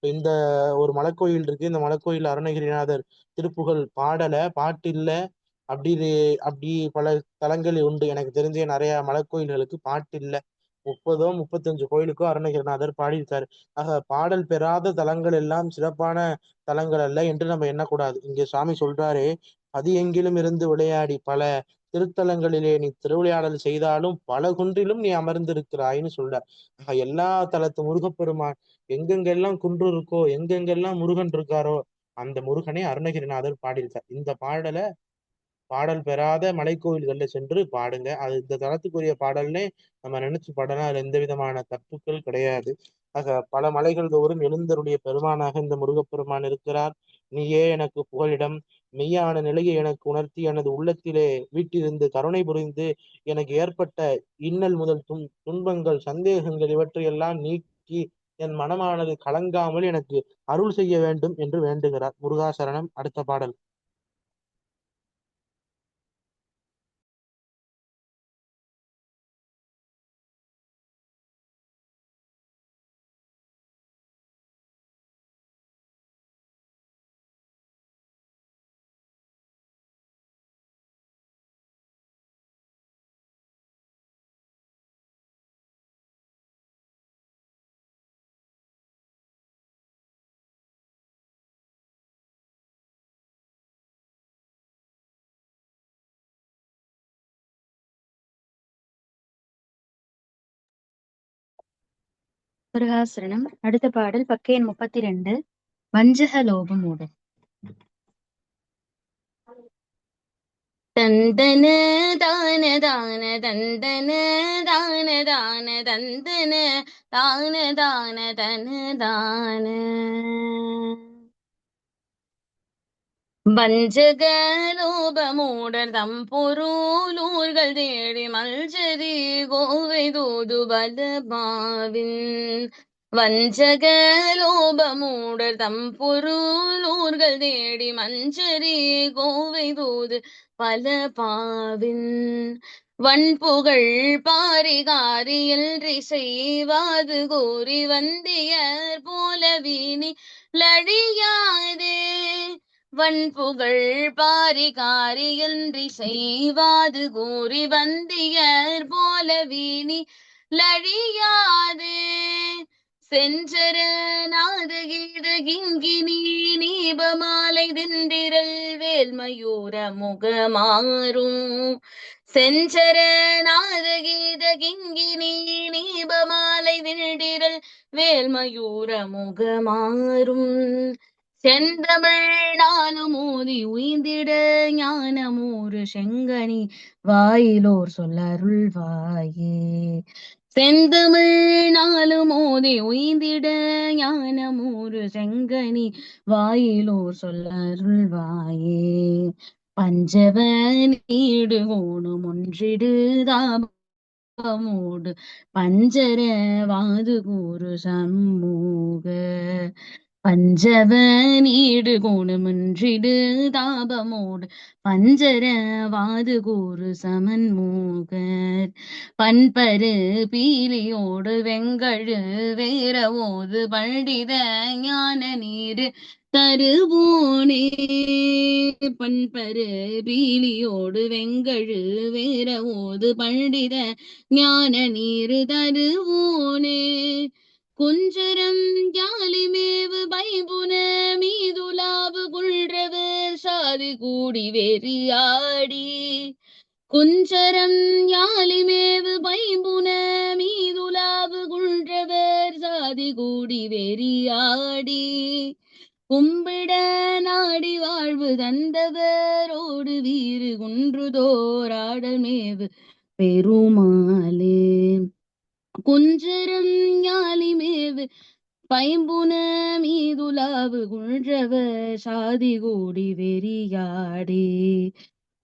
இந்த ஒரு மலைக்கோயில் இருக்கு. இந்த மலைக்கோயில் அருணகிரிநாதர் திருப்புகழ் பாடல, பாட்டு இல்ல. அப்படி அப்படி பல தலங்கள் உண்டு. எனக்கு தெரிஞ்ச நிறைய மலைக்கோயில்களுக்கு பாட்டு இல்ல. 30 35 கோயிலுக்கோ அருணகிரிநாதர் பாடியிருக்காரு. ஆக பாடல் பெறாத தலங்கள் எல்லாம் சிறப்பான தலங்கள் அல்ல என்று நம்ம எண்ணக்கூடாது. இங்கே சுவாமி சொல்றாரு, பதியெங்கிலும் இருந்து விளையாடி பல திருத்தலங்களிலே நீ திருவிளையாடல் செய்தாலும் பல குன்றிலும் நீ அமர்ந்திருக்கிறாய்ன்னு சொல்றார். ஆக எல்லா தலத்து முருகப்பெருமான் எங்கெங்கெல்லாம் குன்று இருக்கோ, எங்கெங்கெல்லாம் முருகன் இருக்காரோ அந்த முருகனை அருணகிரிநாதர் பாடியிருக்கார். இந்த பாடல் பெறாத மலைக்கோயில்கள்ல சென்று பாடுங்க. அது இந்த தலத்துக்குரிய பாடல்னே நம்ம நினைச்சு பாடலாம். அதுல எந்த விதமான தப்புக்கள் கிடையாது. ஆக பல மலைகள் தோறும் எழுந்தருடைய பெருமானாக இந்த முருகப்பெருமான் இருக்கிறார். நீயே எனக்கு புகலிடம், மெய்யான நிலையை எனக்கு உணர்த்தி எனது உள்ளத்திலே வீட்டிலிருந்து கருணை புரிந்து எனக்கு ஏற்பட்ட இன்னல் முதல் துன்பங்கள் சந்தேகங்கள் இவற்றையெல்லாம் நீக்கி என் மனமானது கலங்காமல் எனக்கு அருள் செய்ய வேண்டும் என்று வேண்டுகிறார். முருகாசரணம். அடுத்த பாடல். முருகாசரணம். அடுத்த பாடல் பக்க எண் 32. வஞ்சக லோபமூடல். தந்தன தான தான தந்தன தான தான தந்தன தான தான தன தான வஞ்சக லோபமூடர் தம் பொருளூர்கள் தேடி மல்ஜரி கோவை தூது பலபாவின் வஞ்சக லோபமூடர் தம் பொருளூர்கள் தேடி மஞ்சரி கோவை தூது பல பாவின் வன்புகழ் பாரிகாரி எல்றி செய்வாது கூறி வந்தியர் போல வீணி லழியாதே வன்புகழ் பாரிகாரி எல்றி செய்வாது கூறி வந்தியர் போல வீணி லழியாதே செஞ்சர நாதகீத கிங்கினி நீபமாலை திண்டிரல் வேல்மயூர முகமாறும் செஞ்சர நாதகீத கிங்கினி நீபமாலை திண்டிரல் வேல்மயூர முகமாறும் செந்தமிழ் நானும் மோதி உய்ந்திட ஞானமூறு செங்கனி வாயிலோர் சொல்லருள்வாயே செந்தமிழ் நாளும் மோதி உய்ந்திட ஞானமூறு செங்கனி வாயிலோர் சொல்லருள்வாயே பஞ்சவ நீடு கோணும் ஒன்றிடு தாபமோடு பஞ்சர வாது கூறு சம்மூக பஞ்சவ நீடு கோணுமன்றிடு தாபமோடு பஞ்சர வாது கூறு சமன்மூகர் பண்பரு பீலியோடு வெங்கழு வேரவோது பண்டித ஞான நீரு தருவோனே பண்பரு பீலியோடு வெங்கழு வேரவோது பண்டித ஞான நீரு தருவோனே குஞ்சரம் யாலிமேவு பைபுன மீதுலாவு குள்றவர் சாதி கூடி வெறியாடி குஞ்சரம் யாலிமேவு பைம்புன மீதுலாவு குள்றவர் சாதி கூடி வெறியாடி கும்பிட நாடி வாழ்வு தந்தவரோடு வீறு குன்றுதோராடல் மேவு பெருமாளே குஞ்சரம் ஞாலிமேவு பைம்புன மீதுலாவு குன்றவர் சாதி கூடி வெறியாடி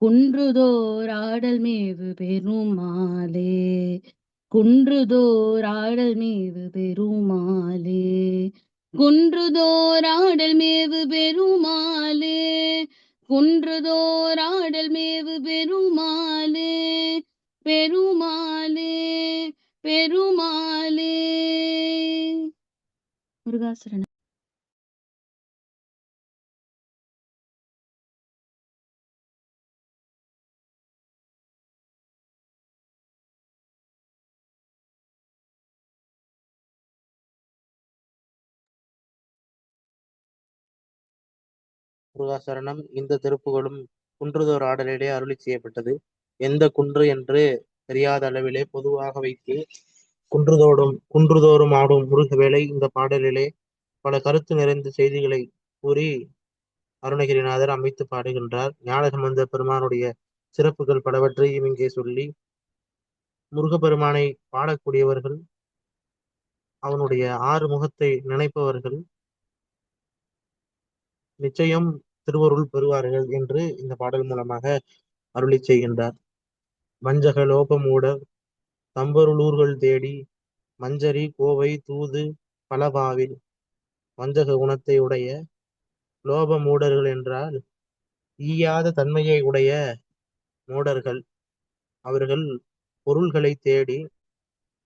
குன்றுதோராடல் மேவு பெருமாளே குன்றுதோராடல் மேவு பெருமாளே குன்றுதோராடல் மேவு பெருமாளே குன்றுதோராடல் மேவு பெருமாளே பெருமாளே பெருமாளே. முருகாசரணம். முருகாசரணம். இந்த திருப்புகளும் குன்றுதோர் ஆடலிலே அருளி செய்யப்பட்டது. எந்த குன்று என்று தெரியாத அளவிலே பொதுவாக வைத்து குன்றுதோறும் ஆடும் முருகவேளை இந்த பாடலிலே பல கருத்து நிறைந்த செய்திகளை கூறி அருணகிரிநாதர் அமைத்து பாடுகின்றார். ஞானசம்பந்த பெருமானுடைய சிறப்புகள் பலவற்றையும் இங்கே சொல்லி முருகப்பெருமானை பாடக்கூடியவர்கள் அவனுடைய ஆறு முகத்தை நினைப்பவர்கள் நிச்சயம் திருவருள் பெறுவார்கள் என்று இந்த பாடல் மூலமாக அருளி செய்கின்றார். வஞ்சக லோபமூடர் தம்பொருளூர்கள் தேடி மஞ்சரி கோவை தூது பலபாவில். வஞ்சக குணத்தை உடைய லோப மூடர்கள் என்றால் ஈயாத தன்மையை உடைய மூடர்கள். அவர்கள் பொருள்களை தேடி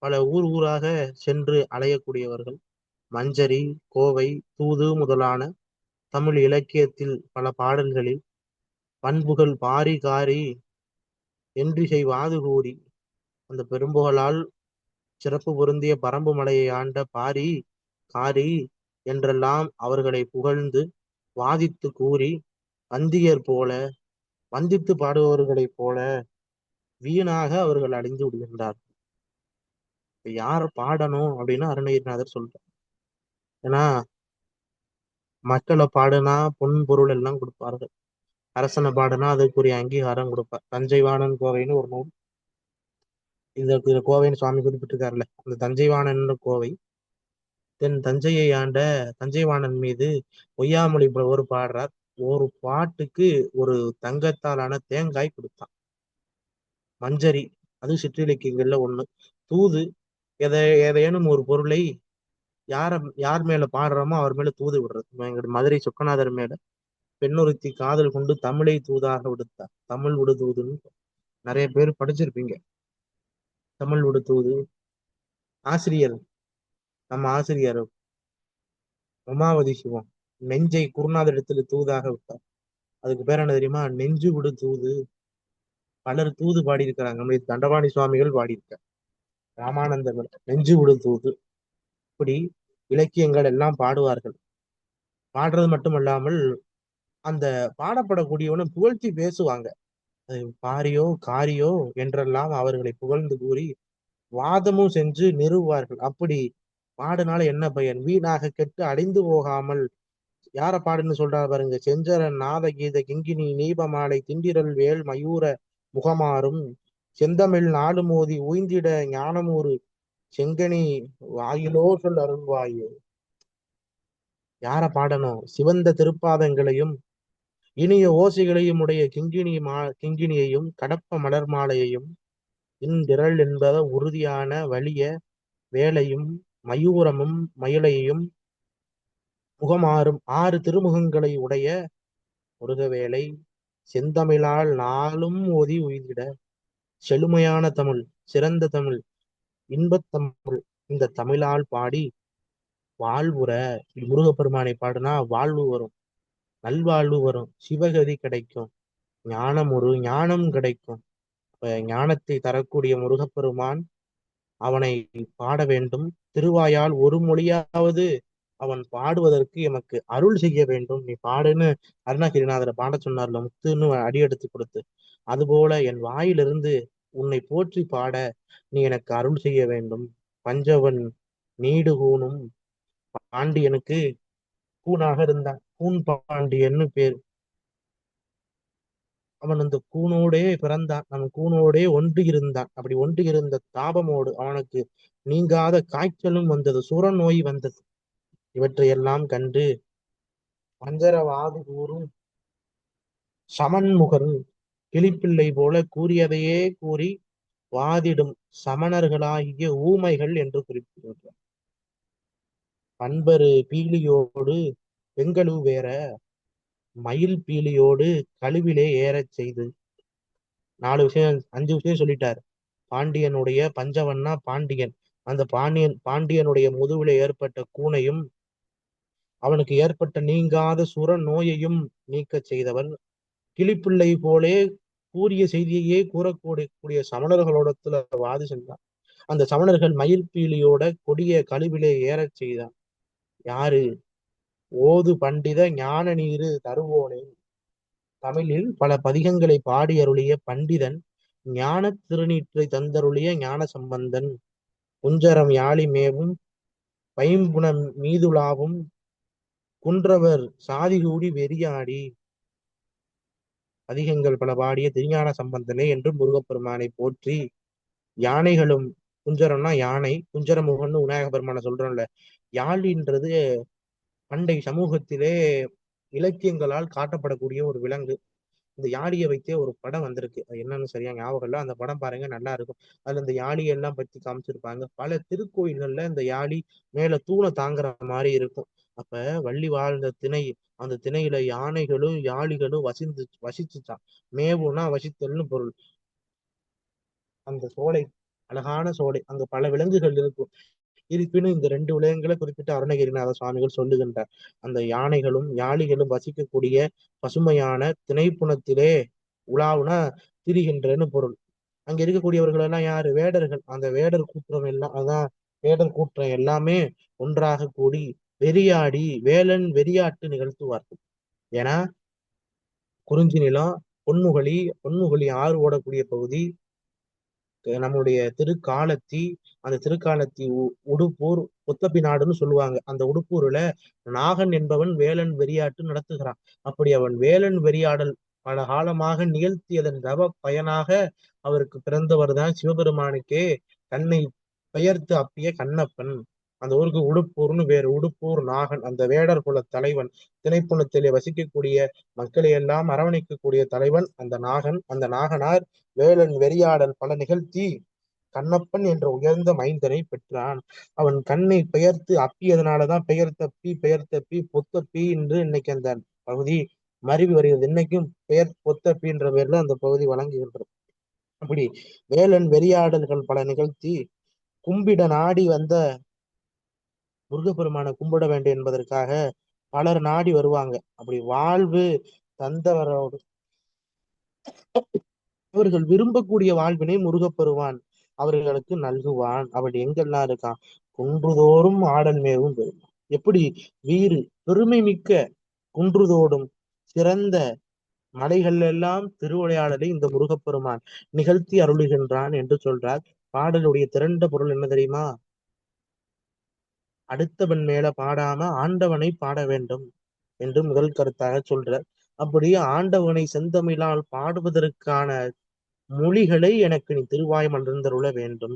பல ஊராக சென்று அலையக்கூடியவர்கள். மஞ்சரி கோவை தூது முதலான தமிழ் இலக்கியத்தில் பல பாடல்களில் பண்புகள் பாரி காரி என்றிசை வாது கூறி அந்த பெரும்புகளால் சிறப்பு பொருந்திய பரம்பு மலையை ஆண்ட பாரி காரி என்றெல்லாம் அவர்களை புகழ்ந்து வாதித்து கூறி வந்தியர் போல வந்தித்து பாடுபவர்களைப் போல வீணாக அவர்கள் அழிந்து விடுகின்றார். யார் பாடணும் அப்படின்னு அருணகிரிநாதர் சொல்றார். ஏன்னா மக்களை பாடுனா பொன் பொருள் எல்லாம் கொடுப்பார்கள். அரசனை பாடுனா அதுக்குரிய அங்கீகாரம் கொடுப்பார். தஞ்சைவாணன் கோவைன்னு ஒரு நூல், இந்த கோவைன்னு சுவாமி குறிப்பிட்டிருக்காருல்ல, அந்த தஞ்சைவாணன் கோவை தென் தஞ்சையை ஆண்ட தஞ்சைவாணன் மீது பொய்யாமொழி ஒரு பாடுறார். ஒரு பாட்டுக்கு ஒரு தங்கத்தாலான தேங்காய் கொடுத்தான். மஞ்சரி, அது சிற்றிலக்கியங்கள்ல ஒண்ணு. தூது, எதையேனும் ஒரு பொருளை யார் மேல பாடுறோமோ அவர் மேல தூது விடுறது. எங்க மதுரை சொக்கநாதர் மேல பெண்ணொருத்தி காதல் கொண்டு தமிழை தூதாக விடுத்தார். தமிழ் விடு தூதுன்னு நிறைய பேர் படிச்சிருப்பீங்க. தமிழ் விடு தூது. ஆசிரியர், நம்ம ஆசிரியர் உமாவதி சிவம் நெஞ்சை குருநாதரிடத்தில் தூதாக விட்டார். அதுக்கு பேர் என்ன தெரியுமா? நெஞ்சு விடு தூது. பலர் தூது பாடியிருக்கிறாங்க. நம்முடைய தண்டபாணி சுவாமிகள் பாடியிருக்கார். ராமானந்தர் நெஞ்சு விடு தூது. இப்படி இலக்கியங்கள் எல்லாம் பாடுவார்கள். பாடுறது மட்டும் இல்லாமல் அந்த பாடப்படக்கூடியவனை புகழ்ச்சி பேசுவாங்க. பாரியோ காரியோ என்றெல்லாம் அவர்களை புகழ்ந்து கூறி வாதமும் செஞ்சு நிறுவுவார்கள். அப்படி பாடுனால என்ன பயன்? வீணாக கெட்டு அடைந்து போகாமல் யார பாடுன்னு சொல்றாரு பாருங்க. செஞ்சரன் நாத கீத கிங்கினி நீபமாலை திண்டிரல் வேல் மயூர முகமாறும் செந்தமிழ் நாடு மோதி உய்ந்திட ஞானமூறு செங்கனி வாயிலோ சொல் அருள்வாயு. யார பாடணும்? சிவந்த திருப்பாதங்களையும் இனிய ஓசைகளையும் உடைய கிங்கினியையும் கடப்ப மலர் மாலையையும் இன்றிரள் என்பத உறுதியான வலிய வேலையும் மயூரமும் மயிலையும் முகமாறும் 6 திருமுகங்களை உடைய முருகவேலை செந்தமிழால் நாளும் ஓதி உய்திட செழுமையான தமிழ், சிறந்த தமிழ், இன்பத் தமிழ், இந்த தமிழால் பாடி வாழ்வுற. முருகப்பெருமானை பாடுனா வாழ்வு வரும், நல்வாழ்வு வரும், சிவகதி கிடைக்கும், ஞானம் கிடைக்கும். ஞானத்தை தரக்கூடிய முருகப்பெருமான் அவனை பாட வேண்டும். திருவாயால் ஒரு மொழியாவது அவன் பாடுவதற்கு எமக்கு அருள் செய்ய வேண்டும். நீ பாடுன்னு அருணகிரிநாதரை பாட சொன்னார்ல, முத்துன்னு அடி எடுத்து கொடுத்து. அதுபோல என் வாயிலிருந்து உன்னை போற்றி பாட நீ எனக்கு அருள் செய்ய வேண்டும். பஞ்சவன் நீடு கூணும் பாண்டியனுக்கு கூனாக இருந்தான். கூன் பாண்டியன்னு பேர். அவன் அந்த கூனோடே பிறந்தான். அவன் கூனோடே ஒன்று இருந்தான். அப்படி ஒன்று இருந்த தாபமோடு அவனுக்கு நீங்காத காய்ச்சலும் வந்தது, சுர நோய் வந்தது. இவற்றையெல்லாம் கண்டு பஞ்சரவாது கூறும் சமன்முகர் கிளிப்பிள்ளை போல கூறியதையே கூறி வாதிடும் சமணர்களாகிய ஊமைகள் என்று குறிப்பிடுகிறார். பண்பரு பீலியோடு வெங்கலு வேற மயில் பீலியோடு கழுவிலே ஏறச் செய்து 4 விஷயம் 5 விஷயம் சொல்லிட்டார். பாண்டியனுடைய பஞ்சவன்னா பாண்டியன். அந்த பாண்டியனுடைய முதுவிலே ஏற்பட்ட கூனையும் அவனுக்கு ஏற்பட்ட நீங்காத சுர நோயையும் நீக்க செய்தவன். கிளிப்பிள்ளை போலே கூறிய செய்தியையே கூறக்கூடிய சமணர்களோடத்துல வாதி சென்றான். அந்த சமணர்கள் மயில் பீலியோட கொடிய கழுவிலே ஏறச் செய்தான். யாரு? ஓது பண்டித ஞான நீரு தருவோனே. தமிழில் பல பதிகங்களை பாடி அருளிய பண்டிதன், ஞான திருநீற்றை தந்தருளிய ஞான சம்பந்தன். குஞ்சரம் யாழி மேவும் பைம்புணம் மீதுலாவும் குன்றவர் சாதி கூடி வெறியாடி பதிகங்கள் பல பாடிய திருஞான சம்பந்தனே என்று முருகப்பெருமானை போற்றி யானைகளும், குஞ்சரம்னா யானை, குஞ்சரமுகன்னு விநாயக பெருமானை சொல்றோம்ல. யாழின்றது பண்டை சமூகத்திலே இலக்கியங்களால் காட்டப்படக்கூடிய ஒரு விலங்கு. இந்த யாழியை வைத்தே ஒரு படம் வந்திருக்கு. அது என்னன்னு சரியா ஞாபகம் இல்லை. அந்த படம் பாருங்க, நல்லா இருக்கும். அதுல இந்த யாழியெல்லாம் பத்தி காமிச்சிருப்பாங்க. பல திருக்கோயில்கள்ல இந்த யாழி மேல தூணை தாங்குற மாதிரி இருக்கும். அப்ப வள்ளி வாழ்ந்த திணை, அந்த திணையில யானைகளும் யாழிகளும் வசிச்சுச்சான். மேவுனா வசித்தல்னு பொருள். அந்த சோலை அழகான சோலை, அங்க பல விலங்குகள் இருக்கும். இருப்பினும் இந்த 2 விடயங்களை குறிப்பிட்டு அருணகிரிநாத சுவாமிகள் சொல்லுகின்றார். அந்த யானைகளும் யாளிகளும் வசிக்கக்கூடிய பசுமையான திணைப்புணத்திலே உலாவுனா திரிகின்றன்னு பொருள். அங்க இருக்கக்கூடியவர்கள் எல்லாம் யாரு? வேடர்கள். அந்த வேடர் கூற்றம் எல்லாம், அதான் வேடர் கூற்றம் எல்லாமே ஒன்றாக கூடி வெறியாடி வேலன் வெறியாட்டு நிகழ்த்துவார்கள். ஏன்னா குறிஞ்சி நிலம், பொன்முகலி ஆறு ஓடக்கூடிய பகுதி, நம்முடைய திருக்காலத்தி, அந்த திருக்காலத்தி உடுப்பூர் புத்தப்பி நாடுன்னு சொல்லுவாங்க. அந்த உடுப்பூர்ல நாகன் என்பவன் வேலன் வெறியாட்டு நடத்துகிறான். அப்படி அவன் வேலன் வெறியாடல் பல காலமாக நிகழ்த்தியதன் தவ பயனாக அவருக்கு பிறந்தவர் தான் சிவபெருமானுக்கே கண்ணை பெயர்த்து அப்பிய கண்ணப்பன். அந்த ஊருக்கு உடுப்பூர்னு வேறு. உடுப்பூர் நாகன் அந்த வேடர் குல தலைவன், திணைப்புணத்திலே வசிக்கக்கூடிய மக்களை எல்லாம் அரவணைக்கக்கூடிய தலைவன் அந்த நாகன். அந்த நாகனார் வேலன் வெறியாடல் பல நிகழ்த்தி கண்ணப்பன் என்ற உயர்ந்த மைந்தனை பெற்றான். அவன் கண்ணை பெயர்த்து அப்பியதனாலதான் பெயர் தப்பி பெயர் தப்பி பொத்தப்பி என்று இன்னைக்கு அந்த பகுதி மருவி வருகிறது. இன்னைக்கும் பெயர் பொத்தப்பி என்ற பெயர்ல அந்த பகுதி வழங்குகின்றது. அப்படி வேலன் வெறியாடல்கள் பல நிகழ்த்தி கும்பிட நாடி வந்த முருகப்பெருமானை கும்பிட வேண்டும் என்பதற்காக பலர் நாடி வருவாங்க. அப்படி வாழ்வு தந்தவரோடு அவர்கள் விரும்பக்கூடிய வாழ்வினை முருகப்பெருமான் அவர்களுக்கு நல்குவான். அவள் எங்கெல்லாம் இருக்கான்? குன்றுதோறும் ஆடல் மேவும் பெருமான். எப்படி வீறு பெருமை மிக்க குன்றுதோடும் சிறந்த மலைகள் எல்லாம் திருவிளையாடலை இந்த முருகப்பெருமான் நிகழ்த்தி அருளுகின்றான் என்று சொல்றார். பாடலுடைய திரண்ட பொருள் என்ன தெரியுமா? அடுத்தவன் மேல பாடாம ஆண்டவனை பாட வேண்டும் என்று முதல் கருத்தாக சொல்றார். அப்படி ஆண்டவனை செந்தமிழால் பாடுவதற்கான மொழிகளை எனக்கு நீ திருவாய் மலர்ந்தருள வேண்டும்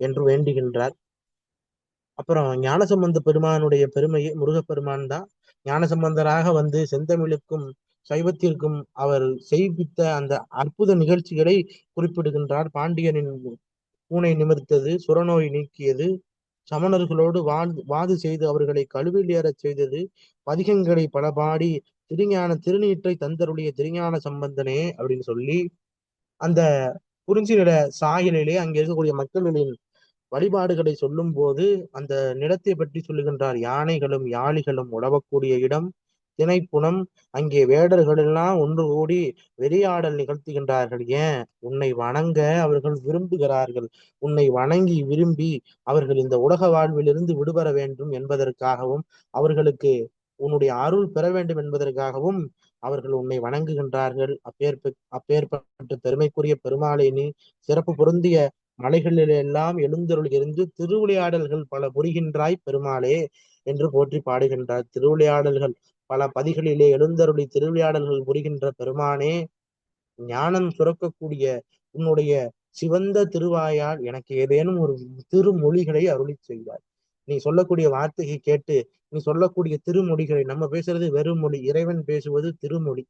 என்று வேண்டுகின்றார். அப்புறம் ஞானசம்பந்த பெருமானுடைய பெருமையை முருகப்பெருமான் தான் ஞானசம்பந்தராக வந்து செந்தமிழுக்கும் சைவத்திற்கும் அவர் செய்வித்த அந்த அற்புத நிகழ்ச்சிகளை குறிப்பிடுகின்றார். பாண்டியனின் பூனை நிமிர்த்தது, சுரநோய் நீக்கியது, சமணர்களோடு வாது செய்து அவர்களை கழுவில் ஏறச் செய்தது, பதிகங்களை பல பாடி திருஞான திருநீற்றை தந்தருடைய திருஞான சம்பந்தனே அப்படின்னு சொல்லி அந்த குறிஞ்சி நில சாயலிலே அங்கே இருக்கக்கூடிய மக்களின் வழிபாடுகளை சொல்லும் போது அந்த நிலத்தை பற்றி சொல்லுகின்றார். யானைகளும் யாளிகளும் உழவக்கூடிய இடம் திணைப்புணம். அங்கே வேடர்கள் எல்லாம் ஒன்று கூடி வெறியாடல் நிகழ்த்துகின்றார்கள். ஏன்? உன்னை வணங்க அவர்கள் விரும்புகிறார்கள். உன்னை வணங்கி விரும்பி அவர்கள் இந்த உலக வாழ்விலிருந்து விடுபெற வேண்டும் என்பதற்காகவும் அவர்களுக்கு உன்னுடைய அருள் பெற வேண்டும் என்பதற்காகவும் அவர்கள் உன்னை வணங்குகின்றார்கள். அப்பேற்பட்ட பெருமைக்குரிய பெருமாளை நீ சிறப்பு பொருந்திய மலைகளிலெல்லாம் எழுந்தருள் இருந்து திருவிளையாடல்கள் பல புரிகின்றாய் பெருமாளே என்று போற்றி பாடுகின்றார். திருவிளையாடல்கள் பல பதிகளிலே எழுந்தருளி திருவிளையாடல்கள் புரிகின்ற பெருமானே, ஞானம் சுரக்கக்கூடிய உன்னுடைய சிவந்த திருவாயால் எனக்கு ஏதேனும் ஒரு திருமொழிகளை அருளி செய்வாய். நீ சொல்லக்கூடிய வார்த்தையை கேட்டு நீ சொல்லக்கூடிய திருமொழிகளை, நம்ம பேசுறது வெறும் மொழி, இறைவன் பேசுவது திருமொழி.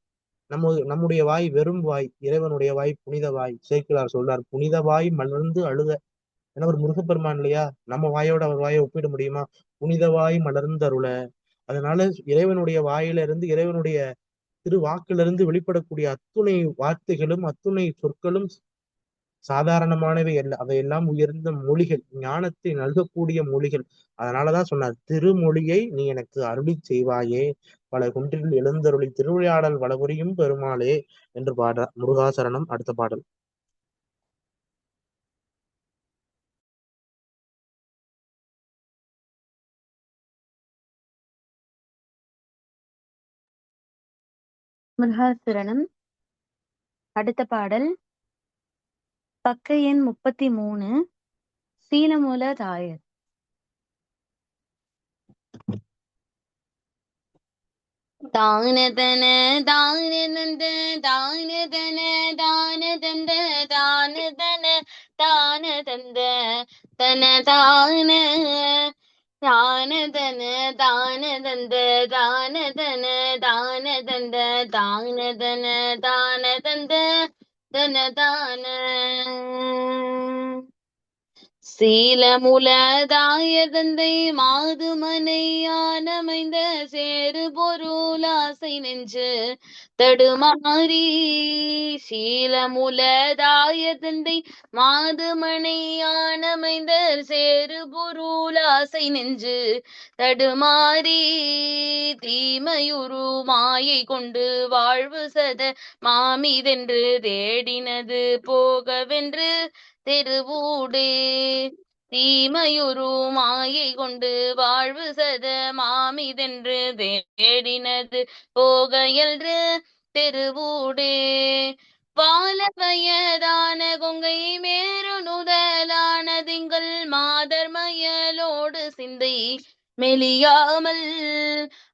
நம்முடைய வாய் வெறும் வாய், இறைவனுடைய வாய் புனித வாய். சேக்கிழார் சொல்றார், புனித வாய் மலர்ந்து அழுத. ஏன்னா ஒரு முருகப்பெருமான் இல்லையா? நம்ம வாயோட அவர் வாயை ஒப்பிட முடியுமா? புனித வாய் மலர்ந்து அருள. அதனால இறைவனுடைய வாயிலிருந்து இறைவனுடைய திருவாக்கிலிருந்து வெளிப்படக்கூடிய அத்துணை வார்த்தைகளும் அத்துணை சொற்களும் சாதாரணமானவை அல்ல. அவையெல்லாம் உயர்ந்த மொழிகள், ஞானத்தை நல்கக்கூடிய மொழிகள். அதனாலதான் சொன்னார், திருமொழியை நீ எனக்கு அருளி செய்வாயே, பல குன்றில் எழுந்தருளி திருவிளையாடல் வளபுரியும் பெருமாளே என்று பாடுறார். முருகாசரணம். அடுத்த பாடல். முருகாசரணம். அடுத்த பாடல் பக்க எண் 33, சீனமூல தாயர். தானதன தானதந்த தானதன தானதந்த தானதன தானதந்த தன தான தானதன தானதந்த தானதன தானதந்த தானதன தானதந்த தனதான சீலமுலதாயதந்தை மாதுமனை ஆனமைந்த சேரு பொருளாசை நெஞ்சு தடுமாறி சீலமுலதாயதந்தை மாதுமனை ஆனமைந்த சேரு பொருளாசை நெஞ்சு தடுமாறி தீமையுறு மாயை கொண்டு வாழ்வு சத மாமிதென்று தேடினது போகவென்று தெருவூடே தீமையுறு மாயை கொண்டு வாழ்வு சத மாமிதென்று தேடினது போகையல்று தெருவூடே வால வயதான கொங்கை மேரு நுதலான திங்கள் மாதர் மயலோடு சிந்தை மெலியாமல்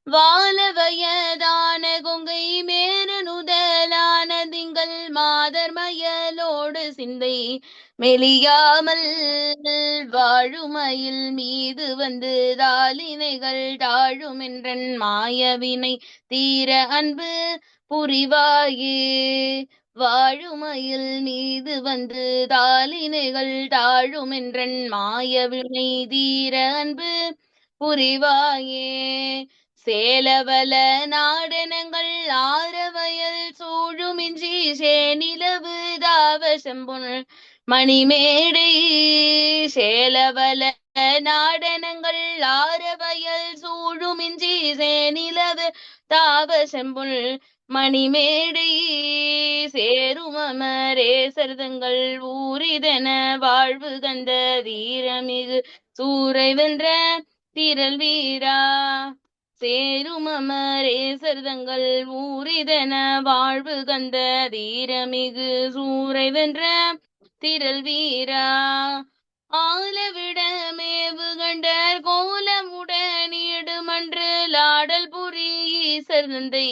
வால வயதான கொங்கை மேரு நுதலான திங்கள் மாதர் மயலோடு சிந்தை மெலியாமல் வாழுமயில் மீது வந்து தாளினைகள் தாழும் என்றன் மாயவினை தீர அன்பு புரிவாயே வாழுமயில் மீது வந்து தாளினைகள் தாழும் என்றன் மாயவினை தீர அன்பு புரிவாயே சேலவல நாடனங்கள் ஆரவயல் சூழுமின்றி சேனிலவு தாவ செம்பொன் மணிமேடை சேலவல நாடனங்கள் ஆரவயல் சூழுமின்றி சேனிலவு தாவ செம்பொன் மணிமேடை சேரும் அமரேசர்தங்கள் ஊரிதென வாழ்வு கந்த வீரமிகு சூரை வென்ற திரள் வீரா சேரும் அமரேசர்தங்கள் ஊரிதென வாழ்வு கந்த தீரமிகு சூரை வென்ற திரள் வீரா ஆலவிடமேவு கண்டர் கோலமுடனீடுமன்று லாடல் புரி ஈசர் தந்தை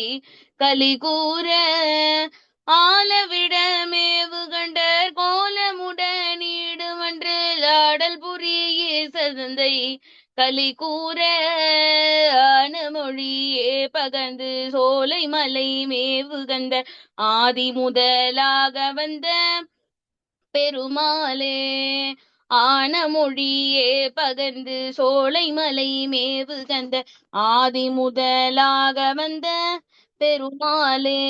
கலிகூர ஆலவிடமேவு கண்டர் கோலமுடனீடுமன்று லாடல் புரி ஈசர் தந்தை கலிகூர ஆனமொழியே பகர்ந்து சோலை மலை மேவு கந்த ஆதி முதலாக வந்த பெருமாளே ஆனமொழியே பகர்ந்து சோலை மலை மேவு கந்த ஆதி முதலாக வந்த பெருமாளே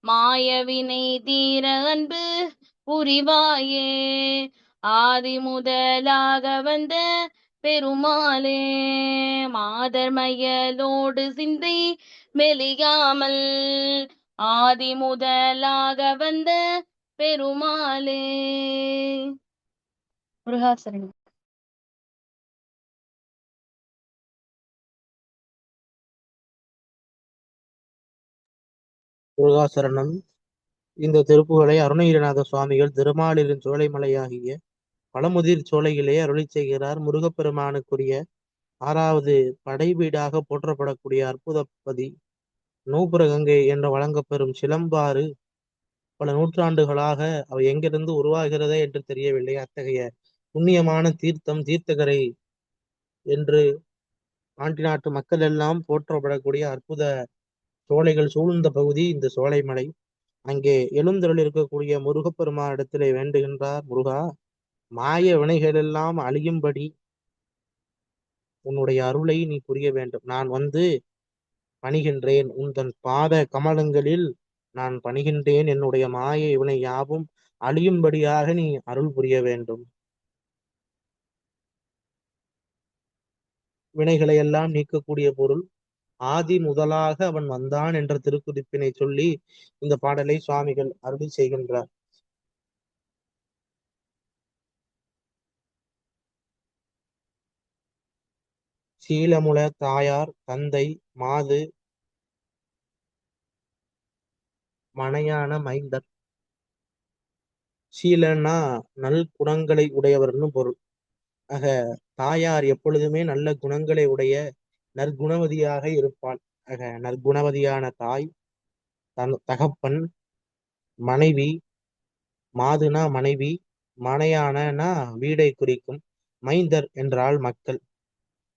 மாயவினை தீர அன்பு புரிவாயே ஆதி முதலாக வந்த பெருமாளே மாதர் மயலோடு சிந்தை மெலியாமல் ஆதி முதலாக வந்த பெருமாளே. முருகாசரணம். முருகாசரணம். இந்த திருப்புகளை அருணகிரிநாத சுவாமிகள் திருமாலின் சோலைமலையாகிய பழமுதிர் சோலையிலே அருளி செய்கிறார். முருகப்பெருமானுக்குரிய 6வது படைவீடாக போற்றப்படக்கூடிய அற்புதப்பதி நூபுரகங்கை என்று வழங்கப்பெறும் சிலம்பாறு பல நூற்றாண்டுகளாக அவை எங்கிருந்து உருவாகிறதே என்று தெரியவில்லை. அத்தகைய புண்ணியமான தீர்த்தம் தீர்த்தகரை என்று ஆண்டி நாட்டு மக்கள் எல்லாம் போற்றப்படக்கூடிய அற்புத சோலைகள் சூழ்ந்த பகுதி இந்த சோலைமலை. அங்கே எழுந்தருள் இருக்கக்கூடிய முருகப்பெருமானிடத்திலே வேண்டுகின்றார். முருகா, மாய வினைகளெல்லாம் அழியும்படி உன்னுடைய அருளை நீ புரிய வேண்டும். நான் வந்து பணிகின்றேன், உந்தன் பாத கமலங்களில் நான் பணிகின்றேன். என்னுடைய மாய வினை யாவும் அழியும்படியாக நீ அருள் புரிய வேண்டும். வினைகளை எல்லாம் நீக்கக்கூடிய பொருள் ஆதி முதலாக அவன் வந்தான் என்ற திருக்குறிப்பினை சொல்லி இந்த பாடலை சுவாமிகள் அருளி செய்கின்றார். சீலமுல தாயார் தந்தை மாது மனையான மைந்தர். சீலன்னா நல் குணங்களை உடையவர்னு பொருள். ஆக தாயார் எப்பொழுதுமே நல்ல குணங்களை உடைய நற்குணவதியாக இருப்பாள். ஆக நற்குணவதியான தாய், தகப்பன், மனைவி, மாதுனா மனைவி, மனையானனா வீடை குறிக்கும், மைந்தர் என்றால் மக்கள்.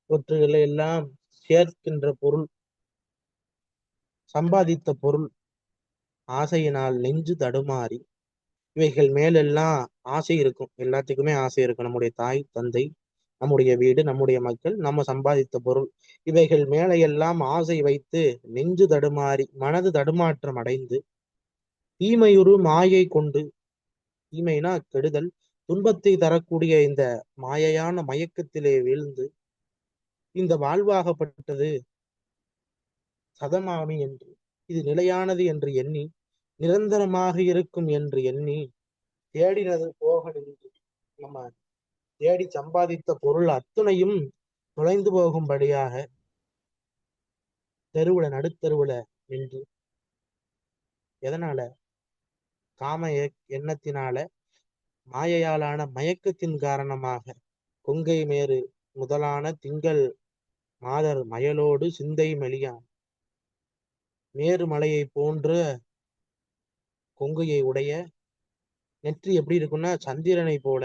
இவற்றுகளை எல்லாம் சேர்க்கின்ற பொருள், சம்பாதித்த பொருள் ஆசையினால் நெஞ்சு தடுமாறி. இவைகள் மேலெல்லாம் ஆசை இருக்கும், எல்லாத்துக்குமே ஆசை இருக்கும். நம்முடைய தாய் தந்தை, நம்முடைய வீடு, நம்முடைய மக்கள், நம்ம சம்பாதித்த பொருள், இவைகள் மேலையெல்லாம் ஆசை வைத்து நெஞ்சு தடுமாறி மனது தடுமாற்றம் அடைந்து தீமையுறு மாயை கொண்டு, தீமைனா கெடுதல், துன்பத்தை தரக்கூடிய இந்த மாயையான மயக்கத்திலே வீழ்ந்து இந்த வாழ்வாகப்பட்டது சதமாமி என்று, இது நிலையானது என்று எண்ணி, நிரந்தரமாக இருக்கும் என்று எண்ணி தேடினது போக நின்று நம்ம தேடி சம்பாதித்த பொருள் அத்துணையும் தொலைந்து போகும்படியாக நடுத்தருவுல நின்று. எதனால? காம எண்ணத்தினால மாயையாலான மயக்கத்தின் காரணமாக கொங்கை மேரு முதலான திங்கள் மாதர் மயலோடு சிந்தை மெலியான் மேருமலையை போன்ற கொங்கையை உடைய நெற்றி எப்படி இருக்குன்னா சந்திரனை போல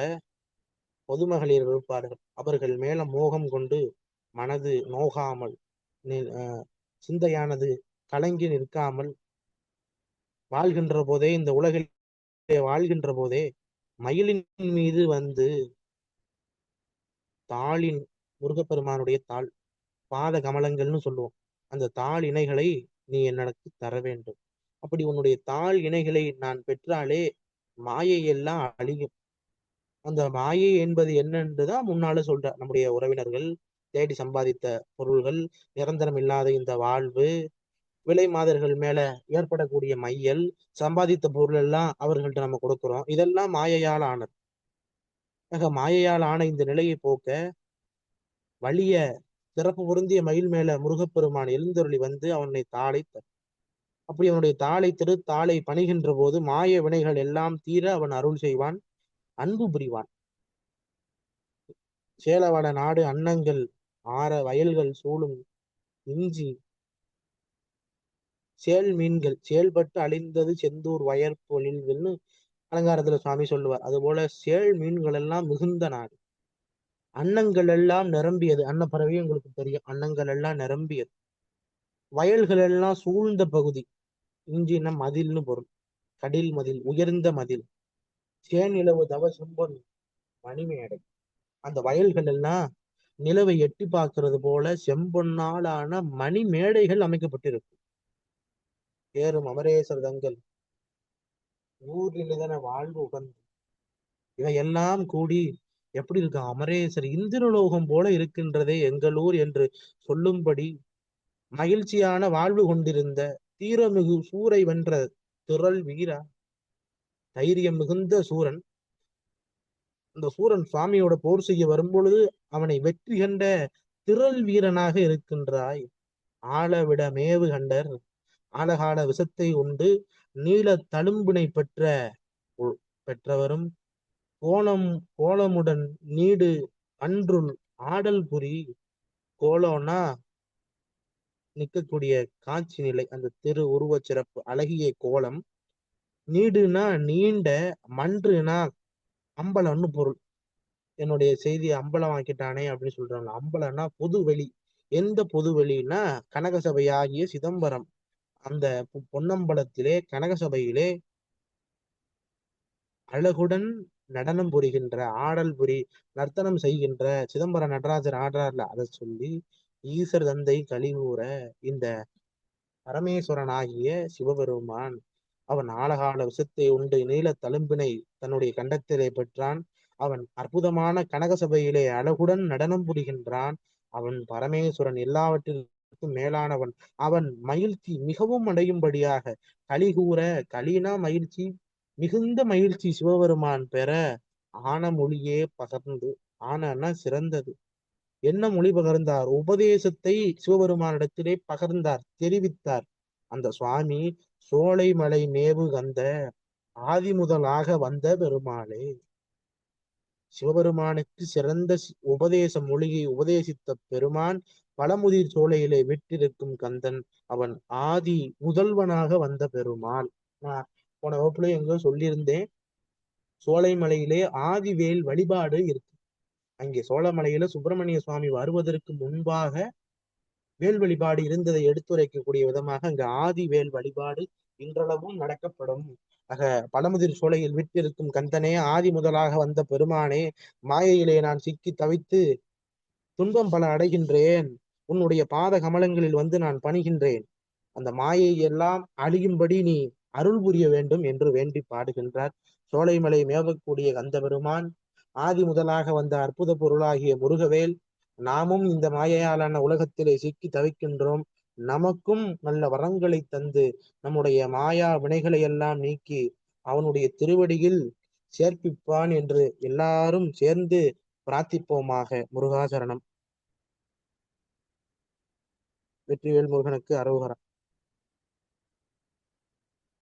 பொதுமகளிர் இருப்பார்கள். அவர்கள் மேல மோகம் கொண்டு மனது நோகாமல் சிந்தையானது கலங்கி நிற்காமல் வாழ்கின்ற போதே, இந்த உலகில் வாழ்கின்ற போதே மயிலின் மீது வந்து தாளின் முருகப்பெருமானுடைய தாள் பாத கமலங்கள்னு சொல்லுவோம். அந்த தாள் இணைகளை நீ எனக்கு தர வேண்டும். அப்படி உன்னுடைய தாள் இணைகளை நான் பெற்றாலே மாயை எல்லாம் அழியும். அந்த மாயை என்பது என்னன்றுதான் முன்னால சொல்ற நம்முடைய உறவினர்கள் தேடி சம்பாதித்த பொருள்கள், நிரந்தரம் இல்லாத இந்த வாழ்வு, விலை மாதர்கள் மேல ஏற்படக்கூடிய மையல், சம்பாதித்த பொருள் எல்லாம் அவர்கள்ட்ட நம்ம கொடுக்கிறோம். இதெல்லாம் மாயையால் ஆனது. மாயையால் ஆன இந்த நிலையை போக்க வலிய சிறப்பு பொருந்திய மயில் மேல முருகப்பெருமான் எழுந்தருளி வந்து அவனை தாளை அப்படி அவனுடைய தாளை பணிகின்ற போது மாய வினைகள் எல்லாம் தீர அவன் அருள் செய்வான், அன்பு புரிவான். சேலவட நாடு அன்னங்கள் ஆற வயல்கள் சூழும் இஞ்சி சேல் மீன்கள் செயல்பட்டு அழிந்தது செந்தூர் வயற்பொழில்கள்னு அலங்காரத்துல சுவாமி சொல்லுவார். அது போல சேல் மீன்கள் எல்லாம் மிகுந்த நாடு, அன்னங்கள் எல்லாம் நிரம்பியது. அன்னப்பறவை உங்களுக்கு தெரியும், அன்னங்கள் எல்லாம் நிரம்பியது. வயல்கள் எல்லாம் சூழ்ந்த பகுதி. இஞ்சின மதில்னு பொருள், கடில் மதில், உயர்ந்த மதில். சேநிலவு தவ செம்பொன் மணிமேடை. அந்த வயல்கள் எல்லாம் நிலவை எட்டி பார்க்கிறது போல செம்பொன்னாலான மணி மேடைகள் அமைக்கப்பட்டிருக்கு. ஏறும் அமரேசர் தங்கள் ஊரில் வாழ்வு உகந்து இவையெல்லாம் கூடி எப்படி இருக்கு, அமரேசர் இந்திரலோகம் போல இருக்கின்றதே எங்களூர் என்று சொல்லும்படி மகிழ்ச்சியான வாழ்வு கொண்டிருந்த தீரமிகு சூரை வென்ற திரள் வீரா, தைரியம் மிகுந்த சூரன். அந்த சூரன் சுவாமியோட போர் செய்ய வரும்பொழுது அவனை வெற்றி கண்ட திரள் வீரனாக இருக்கின்றாய். ஆளவிட மேவு கண்டர் ஆழகால விஷத்தை உண்டு நீல தழும்பினை பெற்றவரும் கோலமுடன் நீடு அன்றுள் ஆடல் புரி. கோலம்னா நிற்கக்கூடிய காட்சி நிலை, அந்த திரு உருவ சிறப்பு, அழகிய கோலம். நீடுனா நீண்ட, மன்றுனா அம்பலம்னு பொருள். என்னுடைய செய்தியை அம்பலம் ஆக்கிட்டானே அப்படின்னு சொல்றாங்க. அம்பலம்னா பொதுவெளி. எந்த பொதுவெளினா கனகசபையாகிய சிதம்பரம். அந்த பொன்னம்பலத்திலே கனகசபையிலே அழகுடன் நடனம் புரிகின்ற, ஆடல் புரி நர்த்தனம் செய்கின்ற சிதம்பர நடராஜர் ஆடுறார்ல, அதை சொல்லி ஈசர் தந்தை கலிகூற இந்த பரமேஸ்வரன் ஆகிய சிவபெருமான் அவன் ஆழகால விஷத்தை உண்டு நீல தழும்பினை தன்னுடைய கண்டத்திலே பெற்றான். அவன் அற்புதமான கனகசபையிலே அழகுடன் நடனம் புரிகின்றான். அவன் பரமேஸ்வரன், எல்லாவற்றிற்கும் மேலானவன். அவன் மகிழ்ச்சி மிகவும் அடையும்படியாக கலிகூற, கலினா மகிழ்ச்சி, மிகுந்த மகிழ்ச்சி சிவபெருமான் பெற ஆன மொழியே பகர்ந்து, ஆனா சிறந்தது. என்ன மொழி பகர்ந்தார்? உபதேசத்தை சிவபெருமானிடத்திலே பகர்ந்தார், தெரிவித்தார். அந்த சுவாமி சோலைமலை மேவு கந்த ஆதி முதலாக வந்த பெருமாளே. சிவபெருமானுக்கு சிறந்த உபதேச மொழியை உபதேசித்த பெருமான் பழமுதிர் சோலையிலே விட்டிருக்கும் கந்தன். அவன் ஆதி முதல்வனாக வந்த பெருமாள். நான் போன வகுப்புல எங்கோ சொல்லியிருந்தேன், சோலைமலையிலே ஆதிவேல் வழிபாடு இருக்கு. அங்கே சோழமலையில சுப்பிரமணிய சுவாமி வருவதற்கு முன்பாக வேல் வழிபாடு இருந்ததை எடுத்துரைக்கக்கூடிய விதமாக அங்கு ஆதி வேல் வழிபாடு இன்றளவும் நடக்கப்படும். ஆக பழமுதிர் சோலையில் விட்டிருக்கும் கந்தனே, ஆதி முதலாக வந்த பெருமானே, மாயையிலே நான் சிக்கி தவித்து துன்பம் பல அடைகின்றேன். உன்னுடைய பாத கமலங்களில் வந்து நான் பணிகின்றேன். அந்த மாயை எல்லாம் அழியும்படி நீ அருள் புரிய வேண்டும் என்று வேண்டி பாடுகின்றார். சோலைமலை மேவக்கூடிய கந்த பெருமான், ஆதி முதலாக வந்த அற்புத பொருளாகிய முருகவேல். நாமும் இந்த மாயையாலான உலகத்திலே சிக்கி தவிக்கின்றோம். நமக்கும் நல்ல வரங்களை தந்து நம்முடைய மாயா வினைகளை எல்லாம் நீக்கி அவனுடைய திருவடியில் சேர்ப்பிப்பான் என்று எல்லாரும் சேர்ந்து பிரார்த்திப்போமாக. முருகாசரணம். வெற்றிவேல் முருகனுக்கு அரோகரா.